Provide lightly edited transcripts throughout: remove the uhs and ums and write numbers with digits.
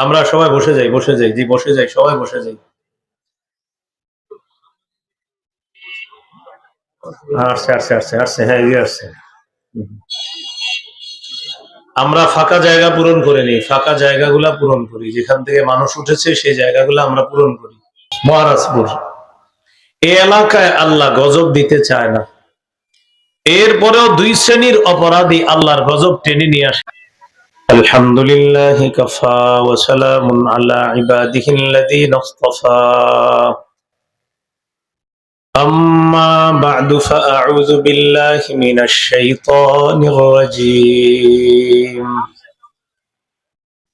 আমরা সবাই বসে যাই, বসে যাই, জি বসে যাই, সবাই বসে যাই। আসছে, আসছে, আসছে, আসছে, হ্যাঁ, এই আসছে। আমরা ফাঁকা জায়গা পূরণ করে নিই, ফাঁকা জায়গাগুলা পূরণ করি, যেখান থেকে মানুষ উঠেছে সেই জায়গাগুলো আমরা পূরণ করি। মহারাজপুর এই এলাকায় আল্লাহ গজব দিতে চায় না, এরপরেও দুই শ্রেণীর অপরাধী আল্লাহর গজব টেনে নিয়ে আসে। আলহামদুলিল্লাহ কাফা ওয়া সালামুন আলা ইবাদিহিল্লাযীনা ইসতাফা আম্মা বা'দু ফাআউযু বিল্লাহি মিনাশ শাইতানির রাজীম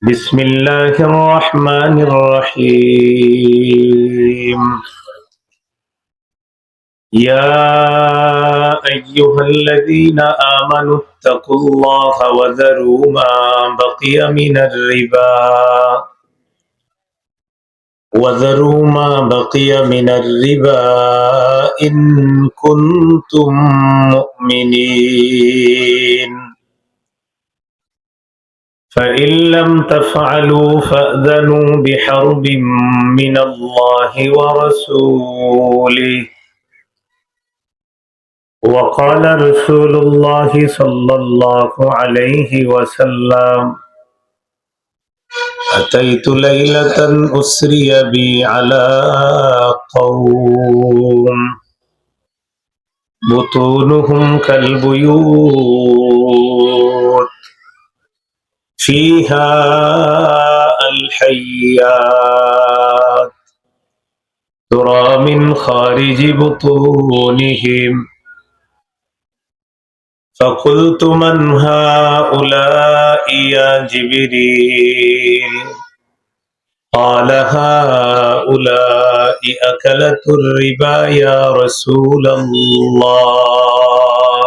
বিসমিল্লাহির রহমানির রহিম يا أيها الذين آمنوا اتقوا الله وذروا ما بقي من الربا إن كنتم مؤمنين فإن لم تفعلوا فأذنوا بحرب من الله ورسوله وقال رسول الله صلى الله عليه وسلم أتيت ليلة أسري بي على قوم بطونهم كالبيوت فيها الحيات ترى من خارج بطونهم فقلت من هؤلاء يا جبريل قال هؤلاء أكلة الربا يا رسول الله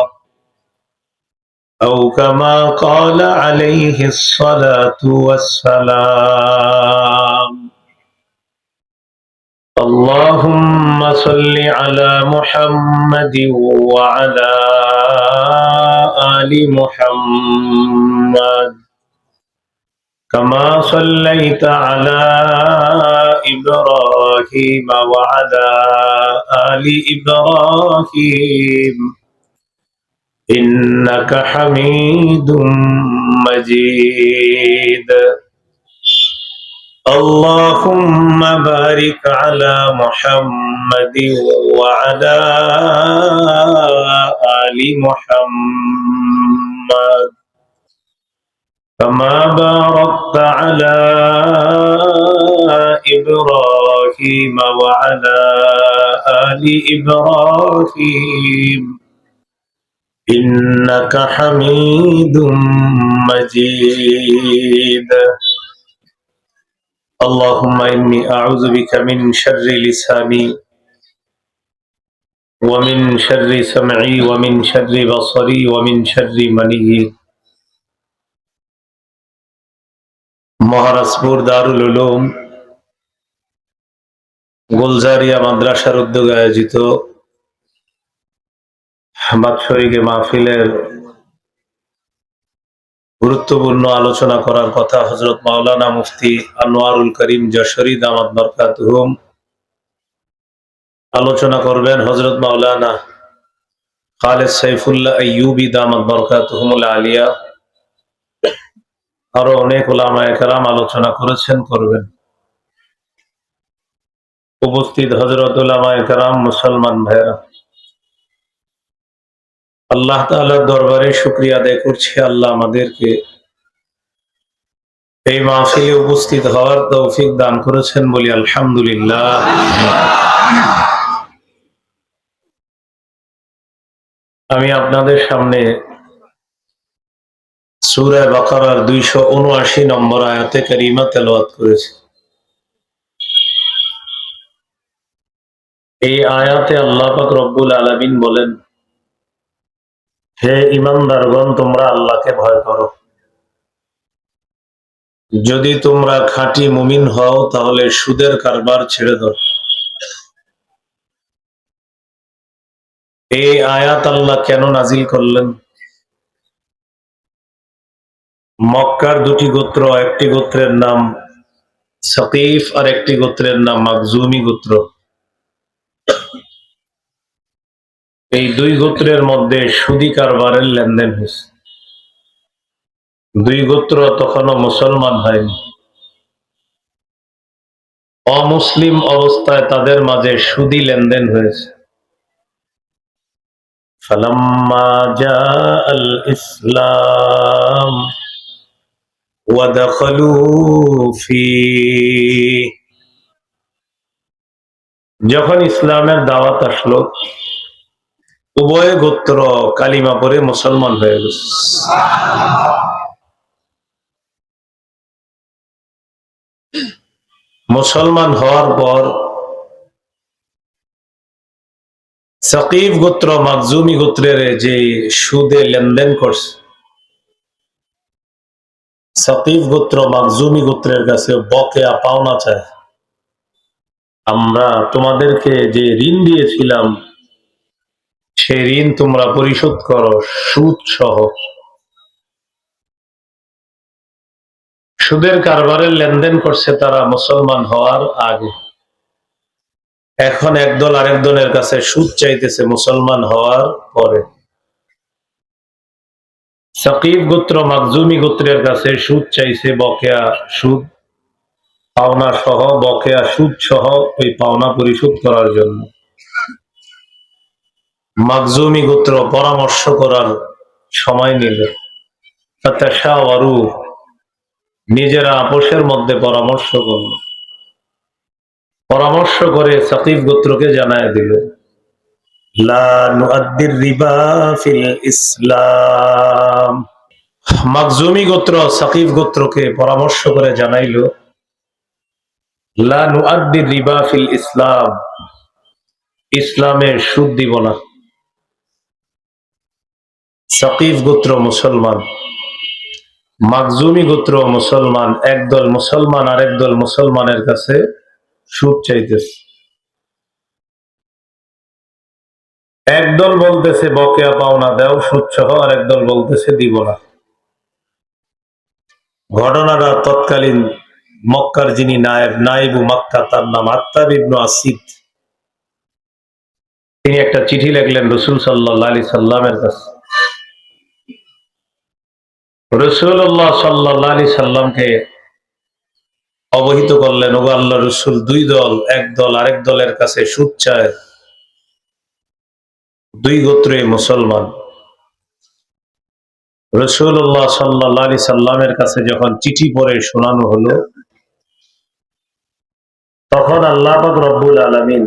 أو كما قال عليه الصلاة والسلام اللهم صل على محمد وعلى آل محمد كما صليت على إبراهيم وعلى آل إبراهيم إنك حميد مجيد اللهم بارك على محمد وعلى آل محمد كما باركت على إبراهيم وعلى آل إبراهيم إنك حميد مجيد اللهم إني أعوذ بك من شر لساني ومن شر سمعي ومن شر بصري ومن شر مني মহারাজপুর দারুল উলুম গুলজারিয়া মাদ্রাসার উদ্যোগে আয়োজিত বাৎসরিক মাহফিলের গুরুত্বপূর্ণ আলোচনা করার কথা হযরত মাওলানা মুফতি আনোয়ারুল করিম যশোরী দামাত বরকাতুহুম। আলোচনা করবেন হযরত মাওলানা খালেদ সাইফুল্লাহ আইয়ুবী দামাত বরকাতুহুমুল আলিয়া। আরো অনেক উলামায়ে কেরাম আলোচনা করেছেন, করবেন। উপস্থিত হযরত উলামায়ে কেরাম, মুসলমান ভাইরা, আল্লাহ তাআলার দরবারে শুকরিয়া আদায় করছি, আল্লাহ আমাদেরকে এই মাহফিলে উপস্থিত হওয়ার তৌফিক দান করেছেন, বলি আলহামদুলিল্লাহ। আমি আপনাদের সামনে সূরা বাকারার 279 নম্বর আয়াতে কারিমা তেলাওয়াত করেছি। এই আয়াতে আল্লাহ পাক রব্বুল আলামিন বলেন, হে ঈমানদারগণ, তোমরা আল্লাহকে ভয় করো। যদি তোমরা খাঁটি মুমিন হও তাহলে সুদের কারবার ছেড়ে দাও। এই আয়াত আল্লাহ কেন নাজিল করলেন? মক্কার দুটি গোত্র, একটি গোত্রের নাম সাকিফ আর একটি গোত্রের নাম মাকজুমি গোত্র। এই দুই গোত্রের মধ্যে সুদী কারবারের লেনদেন হয়েছে। দুই গোত্র তখনও মুসলমান হয়নি। অমুসলিম অবস্থায় তাদের মাঝে সুদী লেনদেন হয়েছে। ফালাম্মা জাআল ইসলাম ওয়া দাখালু ফীহ, যখন ইসলামের দাওয়াত আসলো উভয় গোত্র কালিমা পড়ে মুসলমান হয়ে গেছে। মুসলমান হওয়ার পর সাকিফ গোত্র মাকজুমি গোত্রের যে সুদে লেনদেন করছে, সাকিফ গোত্র মাকজুমি গোত্রের কাছে বকেয়া পাওনা চায়। আমরা তোমাদেরকে যে ঋণ দিয়েছিলাম সেই ঋণ তোমরা পরিশোধ করো সুদ সহ। সুদের কারবারের লেনদেন করছে তারা মুসলমান হওয়ার আগে। এখন একদল আরেক দলের কাছে সুদ চাইতেছে মুসলমান হওয়ার পরে। সাকিব গোত্র মাকজুমি গোত্রের কাছে সুদ চাইছে বকেয়া সুদ, পাওনা সহ, বকেয়া সুদ সহ ওই পাওনা পরিশোধ করার জন্য। মাকজুমি গোত্র পরামর্শ করার সময় নিল। ফাতাশাওয়ারু, নিজেরা আপোষের মধ্যে পরামর্শ করল। পরামর্শ করে সাকিব গোত্রকে জানায় দিল, লা নুআদ্দির রিবা ফিল ইসলাম। মাকজুমি গোত্র সাকিব গোত্রকে পরামর্শ করে জানাইল, লা নুআদ্দির রিবা ফিল ইসলাম, ইসলামে সুদ দিব না। সাকিব গোত্র মুসলমান, মাকজুমি গোত্র মুসলমান, একদল মুসলমান আর একদল মুসলমানের কাছে সুদ চাইতেছে। একদল বলতেছে বকেয়া পাওনা দাও সুদ সহ, আর একদল বলতেছে দিব না। ঘটনাটা তৎকালীন মক্কার যিনি নায়েবু মক্কা, তার নাম আত্তাব ইবনু আসিদ, তিনি একটা চিঠি লিখলেন রাসূল সাল্লাল্লাহু আলাইহি সাল্লামের কাছে। রাসূলুল্লাহ সাল্লাল্লাহু আলাইহি সাল্লামকে অবহিত করলেন, ওগো আল্লাহর রাসূল, দুই দল, এক দল আরেক দলের কাছে সুদ চায়, দুই গোত্রে মুসলমান। রাসূলুল্লাহ সাল্লাল্লাহু আলাইহি সাল্লামের কাছে যখন চিঠি পড়ে শোনানো হলো, তখন আল্লাহ পাক রব্বুল আলামিন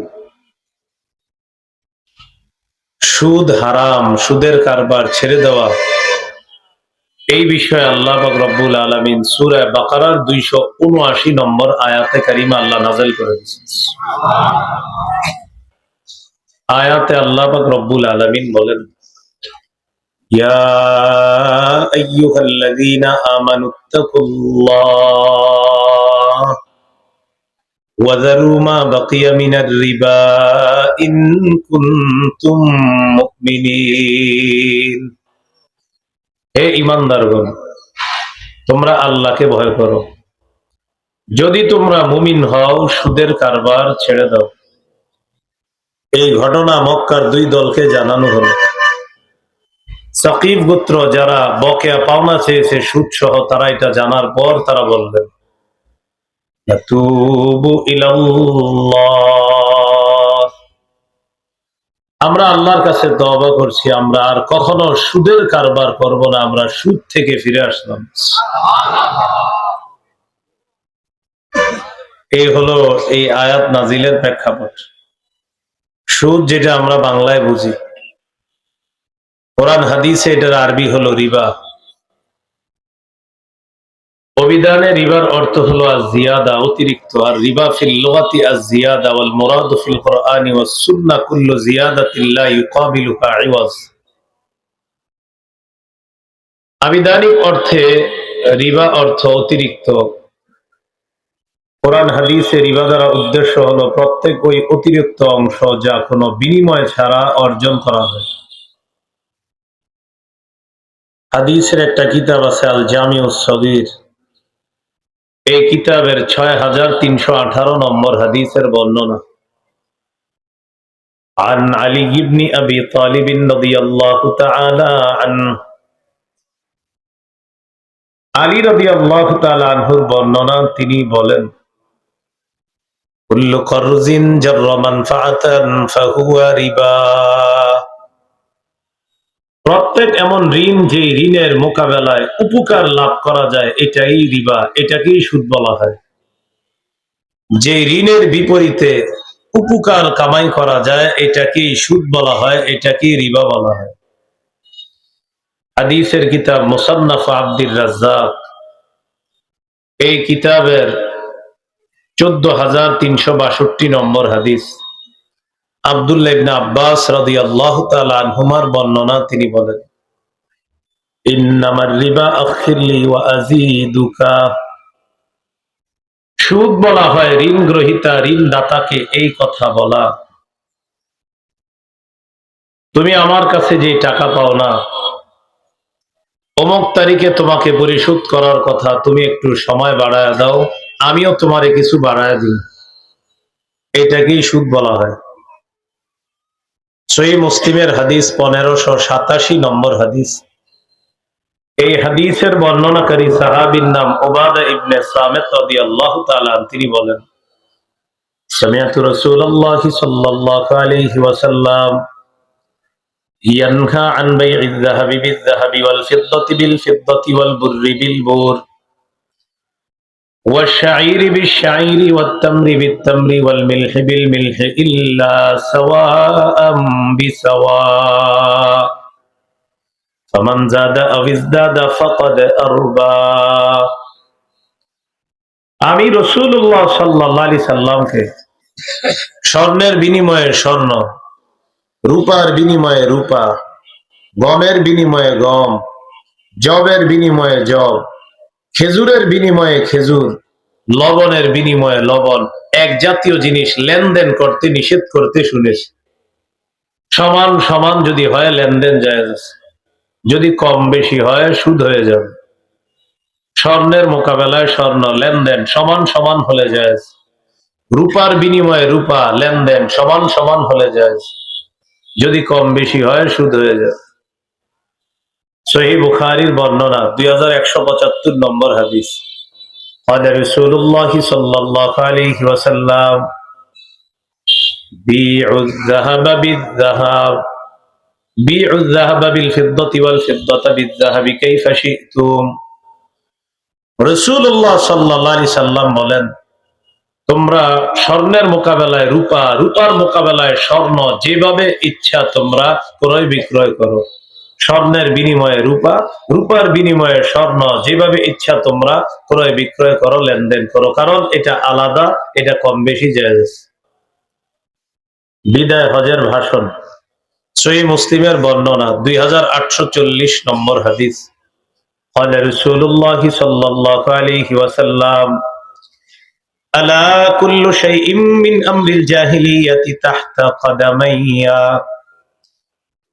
সুদ হারাম, সুদের কারবার ছেড়ে দেওয়া, এই বিষয়ে আল্লাহ পাক রব্বুল আলামিন সূরা বাকারার 279 নম্বর আয়াতে কারিমা আল্লাহ নাযিল করে দিয়েছেন। আয়াতে আল্লাহ পাক রব্বুল আলামিন বলেন, ইয়া আইয়ুহাল্লাযীনা আমানুত্তাকুল্লাহ ওয়া যারু মা বাকিয়া মিনার রিবা ইন কুনতুম মুমিনিন। হে ঈমানদারগণ, তোমরা আল্লাহকে ভয় করো, যদি তোমরা মুমিন হও সুদের কারবার ছেড়ে দাও। এই ঘটনা মক্কার দুই দলকে জানানো হলো। সাকিব গোত্র যারা বকেয়া পাওনা চেয়েছে সুদ সহ, তারা এটা জানার পর তারা বললেন, নাতুবু ইলাল্লাহ, আমরা আল্লাহর কাছে তওবা করছি, আমরা আর কখনো সুদের কারবার করব না, আমরা সুদ থেকে ফিরে আসলাম। এই হলো এই আয়াত নাজিলের প্রেক্ষাপট। সুদ যেটা আমরা বাংলায় বুঝি, কোরআন হাদিসে এটার আরবি হলো রিবা। অভিধানে রিবার অর্থ হলো আয-জিয়াদা, অতিরিক্ত। আর রিবা ফিল লুগাতি আয-জিয়াদা ওয়াল মুরাদু ফিল কুরআনি ওয়াস সুন্নাহ কুল্লু জিয়াদাতিন লা ইউকাবিলুহা ইওয়াজ। আবিধানিক অর্থে রিবা অর্থ অতিরিক্ত। কোরআন হাদিসে রিবা দ্বারা উদ্দেশ্য হলো প্রত্যেক ওই অতিরিক্ত অংশ যা কোনো বিনিময় ছাড়া অর্জন করা হয়। হাদিসের একটা কিতাব আছে আল জামিউস সগীর, এই কিতাবের 6318 নম্বর হাদিসের বর্ণনা। عن علي بن أبي طالب رضي الله تعالى عنه আলী রাদিয়াল্লাহু তাআলা আনহুর বর্ণনা, তিনি বলেন, কুল্লু কারজিন জাররা মানফাআতান ফাহুয়া রিবা। প্রত্যেক এমন ঋণ যে ঋণের মোকাবেলায় উপকার লাভ করা যায় এটাই রিবা, এটাকেই সুদ বলা হয়। যে ঋণের বিপরীতে উপকার কামাই করা যায় এটাকেই সুদ বলা হয়, এটাকেই রিবা বলা হয়। হাদিসের কিতাব মুসান্নাফ আব্দুর রাজ্জাক, এই কিতাবের 14362 নম্বর হাদিস। আব্দুল্লাহ ইবনে আব্বাস রাদিয়াল্লাহু তাআলা আনহুমার বর্ণনা, তিনি বলেন, ইন্নামার রিবা আখিরলি ওয়া আযীদুকা। সুদ বলা হয় ঋণ গ্রহীতা ঋণ দাতাকে এই কথা বলা, তুমি আমার কাছে যে টাকা পাও না, অমুক তারিখে তোমাকে পরিশোধ করার কথা, তুমি একটু সময় বাড়ায় দাও, আমিও তোমারে কিছু বাড়ায় দিই, এটাকেই সুদ বলা হয়। সহিহ মুসলিমের হাদিস 1587 নম্বর হাদিস। এই হাদিসের বর্ণনাকারী সাহাবীর নাম উবাদা ইবনে সামিত রাদিয়াল্লাহু তাআলা, তিনি বলেন, সামিআতু রাসূলুল্লাহ সাল্লাল্লাহু আলাইহি ওয়াসাল্লাম ইয়ানহা আন বাই'iয যাহাবি বিয-যাহাবি ওয়াল ফিদ্দাতি বিল ফিদ্দাতি ওয়াল বুররি বিল বুর والشعير بالشعير والتمر بالتمر والملح بالملح إلا سواء بسواء فمن زاد أو ازداد فقد أربى। আমি রাসূলুল্লাহ সাল্লাল্লাহু আলাইহি সাল্লামকে স্বর্ণের বিনিময়ে স্বর্ণ, রূপার বিনিময়ে রূপা, গমের বিনিময়ে গম, জবের বিনিময়ে জব, খেজুরের বিনিময়ে খেজুর, লবণের বিনিময়ে লবণ, এক জাতীয় জিনিস লেনদেন করতে নিষেধ করতে শুনেছি। সমান সমান যদি হয় লেনদেন জায়েজ আছে, যদি কম বেশি হয় সুদ হয়ে যাবে। স্বর্ণের মোকাবেলায় স্বর্ণ লেনদেন সমান সমান হলে জায়েজ, রূপার বিনিময়ে রূপা লেনদেন সমান সমান হলে জায়েজ, যদি কম বেশি হয় সুদ হয়ে যাবে। সহিহ বুখারীর বর্ণনা, 2175 নম্বর হাদিস। قال رسول الله صلى الله عليه وسلم بيعوا الذهب بالذهب بيعوا الذهب بالفضة والفضة بالذهب كيف شئتم। রাসূলুল্লাহ সাল্লাল্লাহু আলাইহি সাল্লাম বলেন, তোমরা স্বর্ণের মোকাবেলায় রূপা, রূপার মোকাবেলায় স্বর্ণ যেভাবে ইচ্ছা তোমরা ক্রয় বিক্রয় করো। স্বর্ণের বিনিময়ে রূপা, রূপার বিনিময়ে স্বর্ণ, যেভাবে ইচ্ছা তোমরা ক্রয় বিক্রয় করো, লেনদেন করো, কারণ এটা আলাদা, এটা কম বেশি জায়েজ। বিদায় হজের ভাষণ, সহিহ মুসলিমের বর্ণনা, 2840 নম্বর হাদিস। قال رسول الله صلى الله عليه وسلم ألا كل شيء من أمر الجاهلية تحت قدمي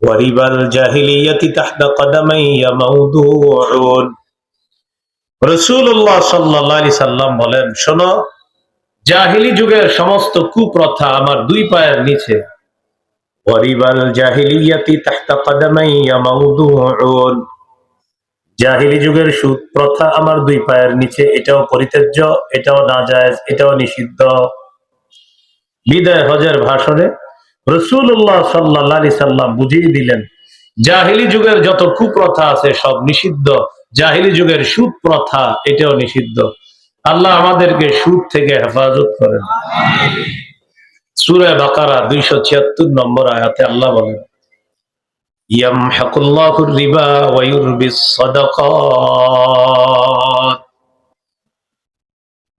وربا الجاهلية تحت قدمي موضوع। রাসূলুল্লাহ সাল্লাল্লাহু আলাইহি সাল্লাম বলেন, শোনো, জাহিলি যুগের সমস্ত কুপ্রথা আমার দুই পায়ের নিচে। ওয়ারিবাল জাহিলিয়াতি তাহতা কদামাইয়া মাওদুউন, জাহিলি যুগের সুদ প্রথা আমার দুই পায়ের নিচে, এটাও পরিত্যাজ্য, এটাও নাজায়েজ, এটাও নিষিদ্ধ। বিদায় হজের ভাষণে রাসূলুল্লাহ সাল্লাল্লাহু আলাইহি সাল্লাম বুঝিয়ে দিলেন, জাহিলি যুগের যত কুপ্রথা আছে সব নিষিদ্ধ, জাহিলি যুগের সুদ প্রথা এটাও নিষিদ্ধ। আল্লাহ আমাদেরকে সুদ থেকে হেফাজত করেন। সূরা বাকারা 276 নম্বর আয়াতে আল্লাহ বলেন, ইয়ামহাকুল্লাহুর রিবা ওয়া ইউরবিস সাদাকাত।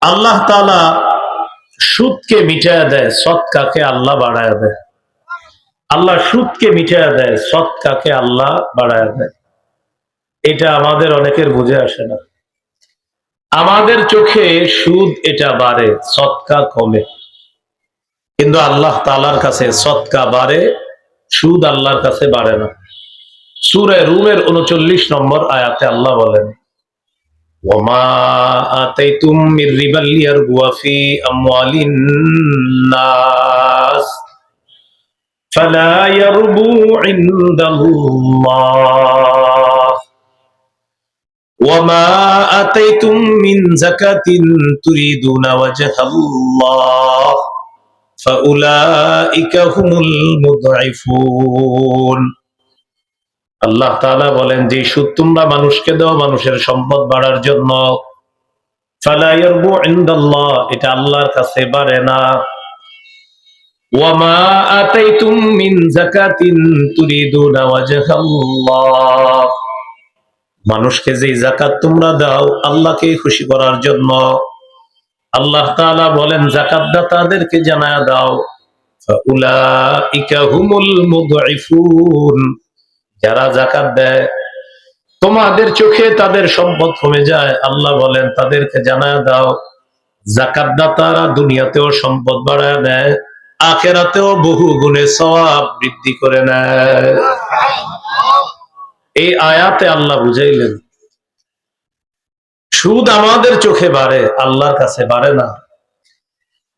আল্লাহ তাআলা সুদকে মিটায়া দেয়, সদকাকে আল্লাহ বাড়ায়া দেয়। আল্লাহ সুদকে মিটায়া দেয়, সদকাকে আল্লাহ বাড়ায়া দেয়। এটা আমাদের অনেকের বুঝে আসে না। আমাদের চোখে সুদ এটা বাড়ে, সদকা কমে, কিন্তু আল্লাহ তাআলার কাছে সদকা বাড়ে, সুদ আল্লাহর কাছে বাড়ে না। সূরা রুমের 39 নম্বর আয়াতে আল্লাহ বলেন, ওয়ামা আতাইতুম মির রিবা লিয়ারবুয়া ফি আমওয়ালিন নাস ফালা ইয়ারবু ইনদাল্লাহ ওয়ামা আতাইতুম মিন যাকাতিন তুরিদুনা ওয়াজহাল্লাহ ফাউলাইকা হুমুল মুদঈফুন। আল্লাহ তাআলা বলেন, যে সুদ তোমরা মানুষকে দাও মানুষের সম্পদ বাড়ার জন্য, ফালা ইয়ারবু ইনদাল্লাহ, এটা আল্লাহর কাছে বাড়ে না। ওয়ামা আতাইতুম মিন যাকাতিন তুরিদুনা ওয়াজহাল্লাহ, মানুষকে যে যাকাত তোমরা দাও আল্লাহকে খুশি করার জন্য, আল্লাহ তাআলা বলেন যাকাত দাতাদেরকে জানায়া দাও, ফাউলাইকা হুমুল মুদঈফুন, যারা যাকাত দেয় তোমাদের চোখে তাদের সম্পদ কমে যায়, আল্লাহ বলেন তাদেরকে জানায়া দাও যাকাত দাতারা দুনিয়াতেও সম্পদ বাড়ায় দেয়, আখিরাতেও বহু গুণে সওয়াব বৃদ্ধি করে নেয়। এই আয়াতে আল্লাহ বুঝাইলেন সুদ আমাদের চোখে বাড়ে, আল্লাহর কাছে বাড়ে না।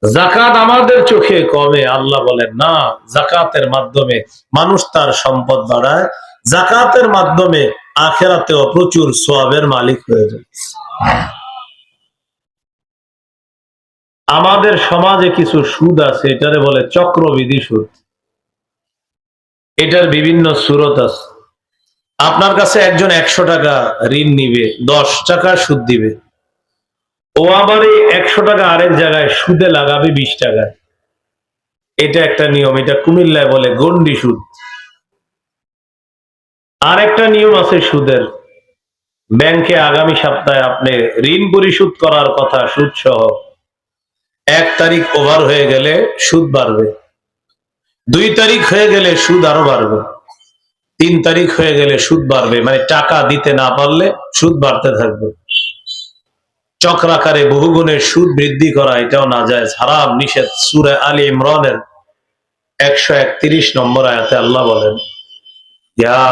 যাকাত আমাদের চোখে কমে, আল্লাহ বলেন না, যাকাতের মাধ্যমে মানুষ তার সম্পদ বাড়ায়, যাকাতের মাধ্যমে আখিরাতেও প্রচুর সওয়াবের মালিক হয়ে যায়। আমাদের সমাজে কিছু সুদ আছে, এটারে বলে চক্রবৃদ্ধি সুদ। এটার বিভিন্ন সূরত আছে। আপনার কাছে একজন 100 টাকা ঋণ নিবে, 10 টাকা সুদ দিবে, ও আবার এই 100 টাকা আরেক জায়গায় সুদে লাগাবে 20 টাকায়। এটা একটা নিয়ম, এটা কুমিল্লায় বলে গন্ডি সুদ। আর একটা নিয়ম আছে সুদের, ব্যাংকে আগামী সপ্তাহে আপনি ঋণ পরিশোধ করার কথা, সুদ সহ 1 তারিখ ওভার হয়ে গেলে সুদ বাড়বে, 2 তারিখ হয়ে গেলে সুদ আরো বাড়বে, 3 তারিখ হয়ে গেলে সুদ বাড়বে, মানে টাকা দিতে না পারলে সুদ বাড়তে থাকবে। চক্রাকারে বহুগুণের সুদ বৃদ্ধি করা এটাও নাজায়েজ, হারাম, নিষেধ। সূরা আলী ইমরানের 131 নম্বর আয়াতে আল্লাহ বলেন, ইয়া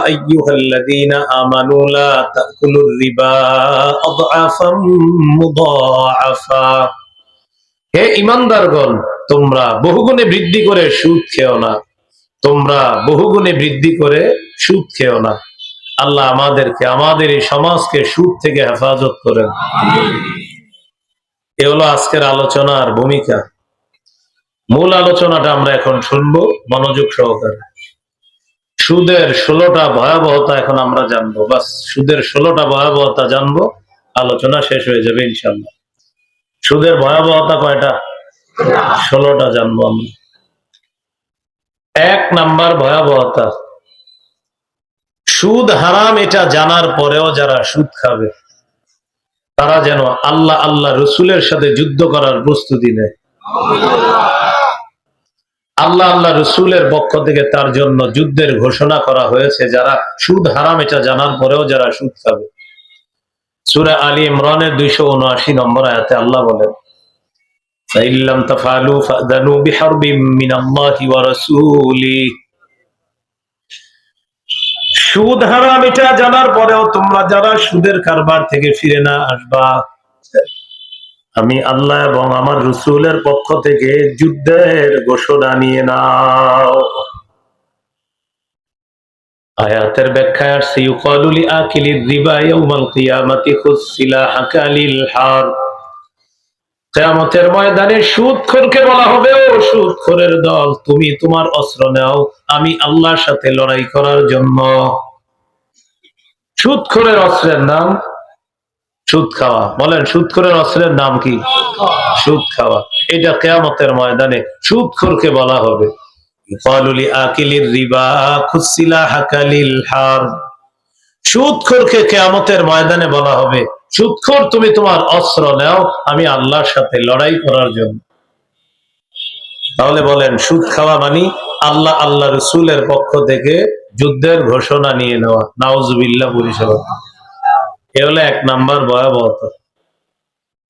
আইয়ুহাল্লাযীনা আমানু লা তাকুলুর রিবা আদআফাম মুদাআফা, হে ঈমানদারগণ, তোমরা বহুগুণে বৃদ্ধি করে সুদ খেও না, তোমরা বহুগুণে বৃদ্ধি করে সুদ খেও না। আল্লাহ আমাদেরকে, আমাদের এই সমাজকে সুদ থেকে হেফাজত করেন। এ হলো আজকের আলোচনার ভূমিকা। মূল আলোচনাটা আমরা এখন শুনবো মনোযোগ সহকারে। সুদের 16টা ভয়াবহতা এখন আমরা জানবো, বাস সুদের 16টা ভয়াবহতা জানবো, আলোচনা শেষ হয়ে যাবে ইনশাআল্লাহ। সুদের ভয়াবহতা কয়টা? 16টা জানবো আমরা। 1 নাম্বার ভয়াবহতা, সুদ হারাম এটা জানার পরেও যারা সুদ খাবে তারা যেন আল্লাহ আল্লাহ রসুলের সাথে যুদ্ধ করার প্রস্তুতি নেয়। আল্লাহ আল্লাহ রসুলের পক্ষ থেকে তার জন্য যুদ্ধের ঘোষণা করা হয়েছে, যারা সুদ হারাম এটা জানার পরেও যারা সুদ খাবে। সূরা আলী ইমরানের 279 নম্বর আয়াতে আল্লাহ বলেন, فَإِن لَّمْ تَفْعَلُوا فَأْذَنُوا بِحَرْبٍ مِّنَ اللَّهِ وَرَسُولِهِ, সুদ হারাম এটা জানার পরেও তোমরা যারা সুদের কারবার থেকে ফিরে না আসবা, আমি আল্লাহ এবং আমার রসুলের পক্ষ থেকে যুদ্ধের ঘোষণা নিয়ে নাও। আয়াতের ব্যাখ্যায় আসছে, ইউকালু লিআকিলির রিবা ইয়াউমাল কিয়ামাতি খুয সিলাহাকা লিল হারব, কিয়ামতের ময়দানে সুদখোরকে বলা হবে, ও সুদখোরের দল, তুমি তোমার অস্ত্র নাও, আমি আল্লাহর সাথে লড়াই করার জন্য। সুদখোরের অস্ত্রের নাম সুদ খাওয়া। বলেন, সুদখোরের অস্ত্রের নাম কি? সুদ খাওয়া। এটা কিয়ামতের ময়দানে সুদখোরকে বলা হবে, ইউকালু লিআকিলির রিবা খুয সিলাহাকা লিল হারব, সুদখোরকে কিয়ামতের ময়দানে বলা হবে, সুদখোর তুমি তোমার অস্ত্র নাও, আমি আল্লাহর সাথে লড়াই করার জন্য। তাহলে বলেন, সুদ খাওয়া মানে আল্লাহ আল্লাহ রসুলের পক্ষ থেকে যুদ্ধের ঘোষণা নিয়ে নেওয়া। নাউজুবিল্লাহ পরিষদ। এ হলো 1 নাম্বার ভয়াবহতা।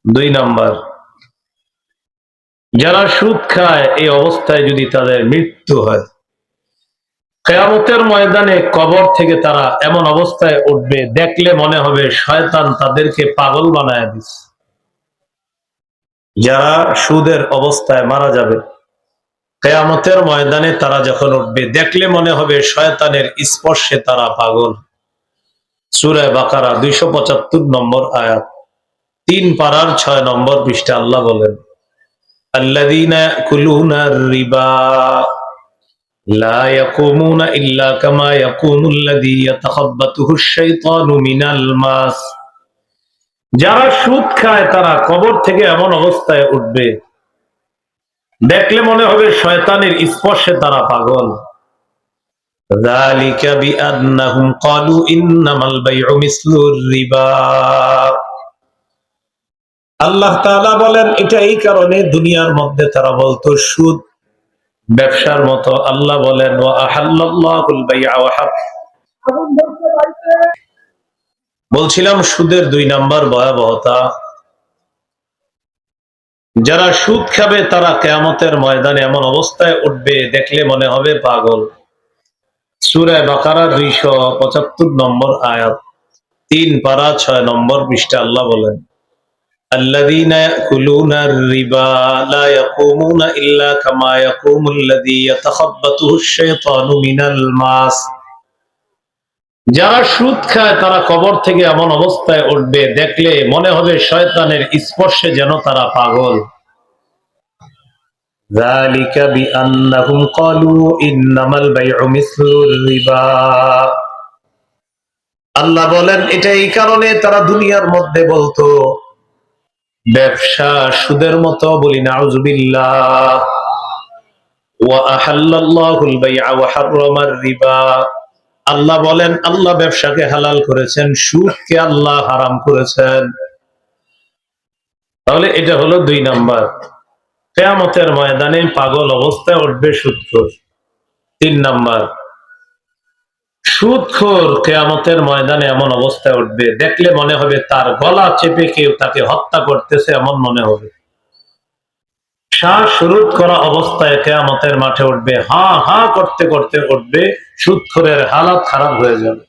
2 নাম্বার, যারা সুদ খায় এই অবস্থায় যদি তাদের মৃত্যু হয়, কিয়ামতের ময়দানে কবর থেকে তারা এমন অবস্থায় উঠবে, দেখলে মনে হবে শয়তান তাদেরকে পাগল বানায় দিচ্ছে। যারা সুদের অবস্থায় মারা যাবে, কিয়ামতের ময়দানে তারা যখন উঠবে, দেখলে মনে হবে শয়তানের স্পর্শে তারা পাগল। সূরা বাকারা 275 নম্বর আয়াত, 3 পারার 6 নম্বর পৃষ্ঠা আল্লাহ বলেন, আল্লাযীনা ইয়াকুলুনা রিবা লা ইয়াকুমুনা ইল্লা কামা ইয়াকুমুল্লাযী ইয়াতাখাব্বাতুহু আশ-শাইতানু মিনাল মাস। যারা সুদ খায় তারা কবর থেকে এমন অবস্থায় উঠবে, দেখলে মনে হবে শয়তানের স্পর্শে তারা পাগল। যালিকা বিআন্নাহুম ক্বালু ইন্নামাল বাইউ মিসলুর রিবা। আল্লাহ তাআলা বলেন, এটা এই কারণে দুনিয়ার মধ্যে তারা বলতো সুদ ব্যবসার মতো। আল্লাহ বলেন, ওয়া আহাল্লাল্লাহুল বাই'a ওয়া বলছিলাম সুদের 2 নাম্বার ভয়াবহতা। যারা সুদ খাবে তারা কিয়ামতের ময়দানে এমন অবস্থায় উঠবে, দেখলে মনে হবে পাগল। সূরা বাকারা 275 নম্বর আয়াত, 3 পারা 6 নম্বর পৃষ্ঠা আল্লাহ বলেন, الذين يأكلون الربا لا يقومون إلا كما يقوم الذي يتخبطه الشيطان من الماس। যারা সুদ খায় তারা কবর থেকে এমন অবস্থায় উঠবে, দেখলে মনে হবে শয়তানের স্পর্শে যেন তারা পাগল। ذلك بأنهم قالوا إنما البيع مثل الربا। আল্লাহ বলেন, এটা এই কারণে তারা দুনিয়ার মধ্যে বলতো ব্যবসা সুদের মতো। বলি নাউযুবিল্লাহ। ওয়া আহাল্লাল্লাহুল বাই'a ওয়া হাররামার রিবা। আল্লাহ বলেন, আল্লাহ ব্যবসাকে হালাল করেছেন, সুদকে আল্লাহ হারাম করেছেন। তাহলে এটা হলো 2 নাম্বার। কিয়ামতের ময়দানে পাগল অবস্থায় উঠবে সুদখোর। 3 নাম্বার, সুদখোর কিয়ামতের ময়দানে এমন অবস্থায় উঠবে, দেখলে মনে হবে তার গলা চেপে কেউ তাকে হত্যা করতেছে, এমন মনে হবে। শ্বাসরোধ করা অবস্থায় কিয়ামতের মাঠে উঠবে, হা হা করতে করতে উঠবে। সুদখোরের হালাত খারাপ হয়ে যাবে।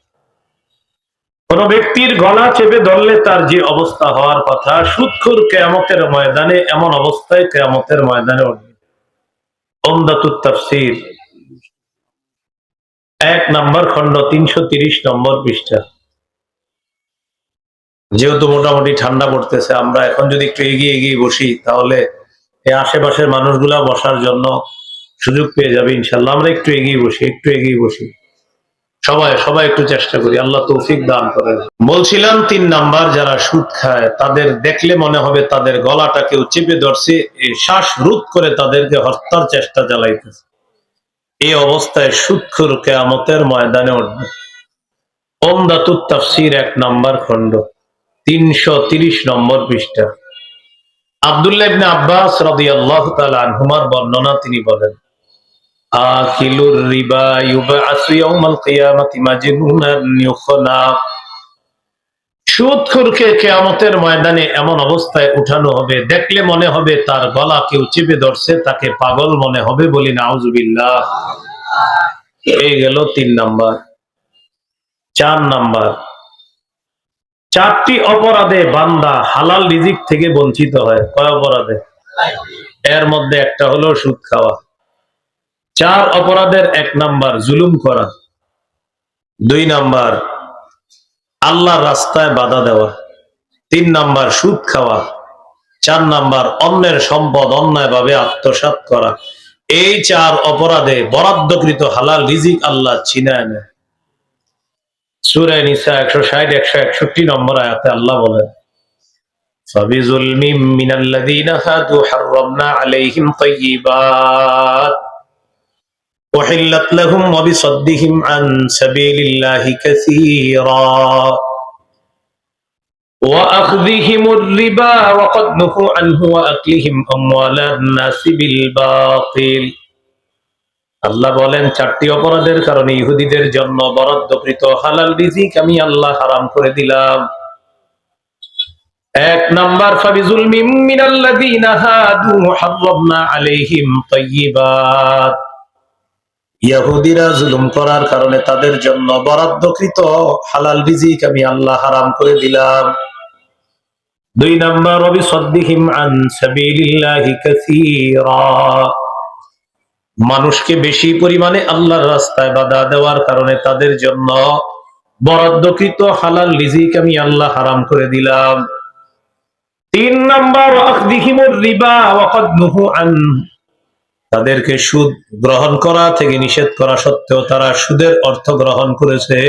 কোন ব্যক্তির গলা চেপে ধরলে তার যে অবস্থা হওয়ার কথা, সুদখোর কিয়ামতের ময়দানে এমন অবস্থায় কিয়ামতের ময়দানে উঠবে। উমদাতুত তাফসীর 1 নম্বর খণ্ড, 330 নম্বর পৃষ্ঠা। যেহেতু মোটামুটি ঠান্ডা পড়তেছে, আমরা এখন যদি একটু এগিয়ে এগিয়ে বসি, তাহলে এই আশেপাশের মানুষগুলা বসার জন্য সুযোগ পেয়ে যাবে ইনশাল্লাহ। আমরা একটু এগিয়ে বসি, একটু এগিয়ে বসি, সবাই সবাই একটু চেষ্টা করি, আল্লাহ তৌফিক দান করেন। বলছিলাম 3 নাম্বার, যারা সুদ খায় তাদের দেখলে মনে হবে তাদের গলাটা কেউ চেপে ধরছে, শ্বাস রোধ করে তাদেরকে হত্যার চেষ্টা চালাইতেছে। এই অবস্থায় সুদখোর কিয়ামতের ময়দানে উঠবে। উমদাতুত তাফসীর 1 নম্বর খণ্ড, 330 নম্বর পৃষ্ঠা। আব্দুল্লাহ ইবনে আব্বাস রাদিয়াল্লাহু তাআলা আনহুমার বর্ণনা, তিনি বলেন, আকিলুর রিবা ইউবআসু ইয়াউমাল কিয়ামাতি মাজনুনান ইউখনা। সুদখোরকে কিয়ামতের ময়দানে এমন অবস্থায় উঠানো হবে, দেখলে মনে হবে তার গলা কেউ চেপে ধরছে, তাকে পাগল মনে হবে। বলি নাউযুবিল্লাহ। এই গেল 3 নাম্বার। 4 নাম্বার, 4টি অপরাধে বান্দা হালাল রিজিক থেকে বঞ্চিত হয়। কয় অপরাধে? এর মধ্যে একটা হলো সুদ খাওয়া। 4 অপরাধের 1 নাম্বার জুলুম করা, 2 নাম্বার আল্লাহর রাস্তায় বাধা দেওয়া, 3 নাম্বার সুদ খাওয়া, 4 নাম্বার অন্যের সম্পদ অন্যায়ভাবে আত্মসাৎ করা। এই 4 অপরাধে বরাদ্দকৃত হালাল রিজিক আল্লাহ ছিনায় নেয়। সূরা নিসা 160 161 নম্বর আয়াতে আল্লাহ বলেন, ফাবিজুলমিম মিনাল্লাযীনা হাদু হাররামনা আলাইহিম তাইয়্যিবাত উহিল্লাত লাহুম ওয়া বিসাদ্দিহিম আন সাবিলিল্লাহি কাসীরা ওয়া আখযিহিমুর রিবা ওয়া ক্বাদ নুহু আনহু ওয়া আকলিহিম আমওয়ালান নাসি বিল বাতিল। আল্লাহ বলেন, 4টি অপরাধের কারণে ইহুদিদের জন্য বরাদ্দকৃত হালাল রিজিক আমি আল্লাহ হারাম করে দিলাম। 1 নাম্বার, ফাবিজুলমিম মিনাল্লাযীনা হাদু হাররামনা আলাইহিম তাইয়্যিবাত। ইহুদিরা জুলুম করার কারণে তাদের জন্য বরাদ্দকৃত হালাল রিজিক আমি আল্লাহ হারাম করে দিলাম। 2 নাম্বার, ওয়াবিসাদ্দিহিম আন সাবিলিল্লাহি কাসীরা, মানুষকে বেশি পরিমাণে আল্লাহর রাস্তায় বাধা দেওয়ার কারণে তাদের জন্য বরাদ্দকৃত হালাল রিজিক আমি আল্লাহ হারাম করে দিলাম। 3 নাম্বার, আখদিহিমুর রিবা ওয়া ক্বাদ নুহু আন, তাদেরকে সুদ গ্রহণ করা থেকে নিষেধ করা সত্ত্বেও তারা সুদের অর্থ গ্রহণ করেছে।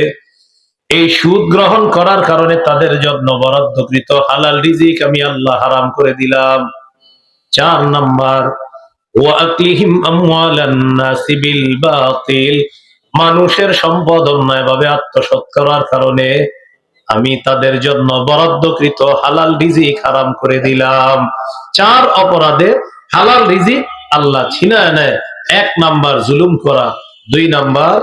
এই সুদ গ্রহণ করার কারণে তাদের জন্য বরাদ্দকৃত হালাল রিজিক আমি আল্লাহ হারাম করে দিলাম। 4 নাম্বার, ওয়া আকলিহিম আমওয়ালান নাসি বিল বাতিল, মানুষের সম্পদ অন্যায়ভাবে আত্মসাৎ করার কারণে আমি তাদের জন্য বরাদ্দকৃত হালাল রিজিক হারাম করে দিলাম। 4 অপরাধে হালাল রিজিক আল্লাহ ছিনায় নেয়। 1 নাম্বার জুলুম করা, 2 নাম্বার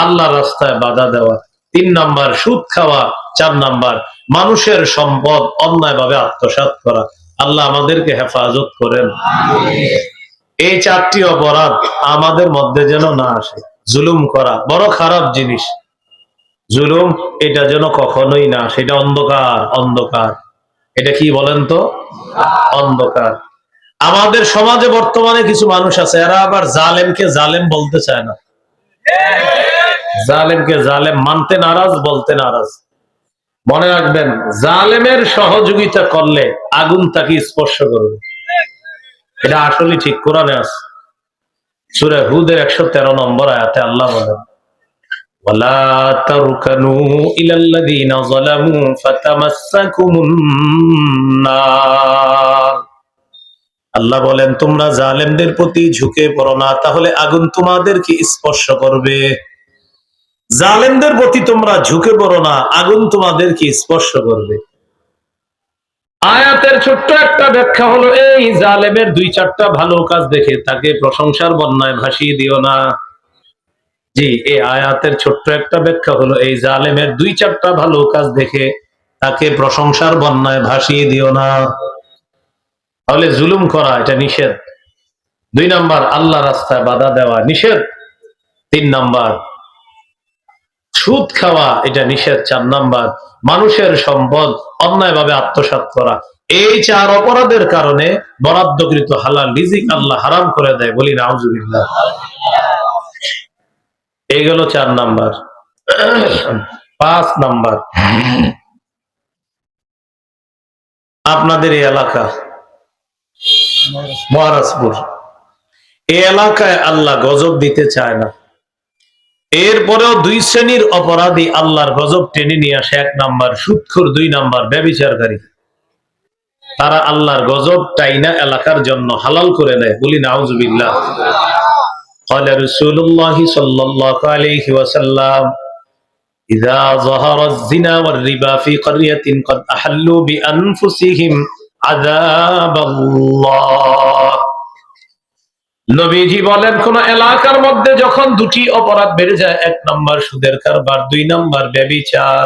আল্লাহর রাস্তায় বাধা দেওয়া, 3 নাম্বার সুদ খাওয়া, 4 নাম্বার মানুষের সম্পদ অন্যায়ভাবে আত্মসাৎ করা। আল্লাহ আমাদেরকে হেফাজত করেন। এই 4টি অপরাধ আমাদের মধ্যে যেন না আসে। জুলুম করা বড় খারাপ জিনিস, জুলুম এটা যেন কখনোই না, সেটা অন্ধকার। অন্ধকার এটা কি বলেন তো? অন্ধকার। আমাদের সমাজে বর্তমানে কিছু মানুষ আছে, এরা আবার জালেমকে জালেম বলতে চায় না, জালেমকে জালেম মানতে নারাজ, বলতে নারাজ। মনে রাখবেন, জালেমের সহযোগিতা করলে আগুন তাকে স্পর্শ করবে। এটা আসলে ঠিক কোরআনে আছে, সূরা হুদের 113 নম্বর আয়াতে আল্লাহ বলেন, ওয়ালা তারকানু ইলাল্লাযীনা যালামু ফাতামাসসাকুমুন নার, আল্লাহ বলেন তোমরা জালেমদের প্রতি ঝুঁকে পড়ো না, তাহলে আগুন তোমাদেরকে স্পর্শ করবে। জালেমদের প্রতি তোমরা ঝুঁকে পড়ো না, আগুন তোমাদেরকে স্পর্শ করবে। আয়াতের ছোট্ট একটা ব্যাখ্যা হলো এই, জালেমের 2-4টা ভালো কাজ দেখে তাকে প্রশংসার বন্যায় ভাসিয়ে দিও না। জি, এই আয়াতের ছোট্ট একটা ব্যাখ্যা হলো এই, জালেমের 2-4টা ভালো কাজ দেখে তাকে প্রশংসার বন্যায় ভাসিয়ে দিও না। তাহলে জুলুম করা এটা নিষেধ। 2 নাম্বার আল্লাহ রাস্তায় বাধা দেওয়া নিষেধ। 3 নাম্বার সুদ খাওয়া এটা নিষেধ। 4 নাম্বার মানুষের সম্পদ অন্যায়ভাবে আত্মসাৎ করা। এই 4 অপরাধের কারণে বরাদ্দকৃত হালাল রিজিক আল্লাহ হারাম করে দেয়। বলি নাউজুবিল্লাহ। এই গেল 4 নাম্বার। 5 নাম্বার, আপনাদের এই এলাকা মহারাজপুর, এই এলাকায় আল্লাহ গজব দিতে চায় না। এরপরেও 2 শ্রেণীর অপরাধী আল্লাহর গজব টেনে নিয়ে আসে। 1 নাম্বার সুদখোর, 2 নাম্বার ব্যভিচারকারী। তারা আল্লাহর গজব টাইনা এলাকার জন্য হালাল করে নেয়। বলি নাউজুবিল্লাহ। ক্বালা রাসূলুল্লাহ সাল্লাল্লাহু আলাইহি ওয়াসাল্লাম, ইযা যাহারা আয-যিনা ওয়ার-রিবা ফি ক্বরিয়াতিন ক্বাদ আহাল্লু বিআনফুসিহিম আযাবাল্লাহ। নবীজি বলেন, কোন এলাকার মধ্যে যখন 2টি অপরাধ বেড়ে যায়, 1 নাম্বার সুদের কারবার, 2 নাম্বার ব্যভিচার,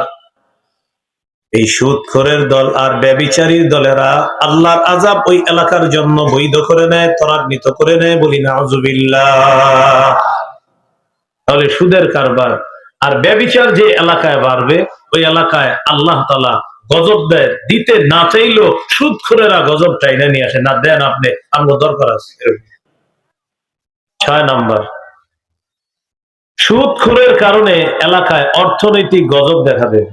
এই সুদখোরের দল আর ব্যভিচারীর দলেরা আল্লাহর আযাব ওই এলাকার জন্য বৈধ করে নেয়, ত্বরান্বিত করে নেয়। বলি নাউজুবিল্লাহ। তাহলে সুদের কারবার আর ব্যভিচার যে এলাকায় বাড়বে, ওই এলাকায় আল্লাহ তাআলা গজব দেয়। দিতে না চাইলেও সুদখোরেরা গজব টাইনা নিয়ে আসে। না দেন আপনি, আমার দরকার আছে। 6 নাম্বার সুদখোরের কারণে এলাকায় অর্থনৈতিক গজব দেখা দেবে।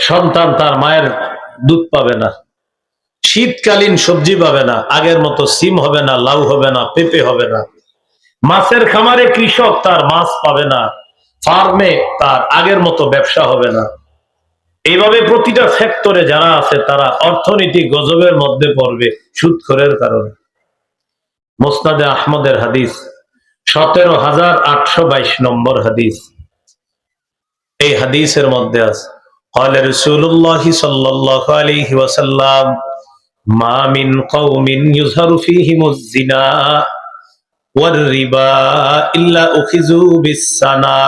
সন্তান তার মায়ের দুধ পাবে না, শীতকালীন সবজি পাবে না, আগের মতো সিম হবে না, লাউ হবে না, পেঁপে হবে না। মাছের খামারে কৃষক তার মাছ পাবে না, ফার্মে তার আগের মতো ব্যবসা হবে না। এইভাবে প্রতিটা সেক্টরে যারা আছে তারা অর্থনৈতিক গজবের মধ্যে পড়বে সুদখোরের কারণে। মুসনাদে আহমদের হাদিস 17,822 নম্বর হাদিস। এই হাদিসের মধ্যে আছে, ক্বালা রাসূলুল্লাহ সাল্লাল্লাহু আলাইহি ওয়াসাল্লাম, মা মিন কওমিন ইউযহারু ফীহিমুজ যিনা ওয়ার রিবা ইল্লা উখিযু বিস-সানা।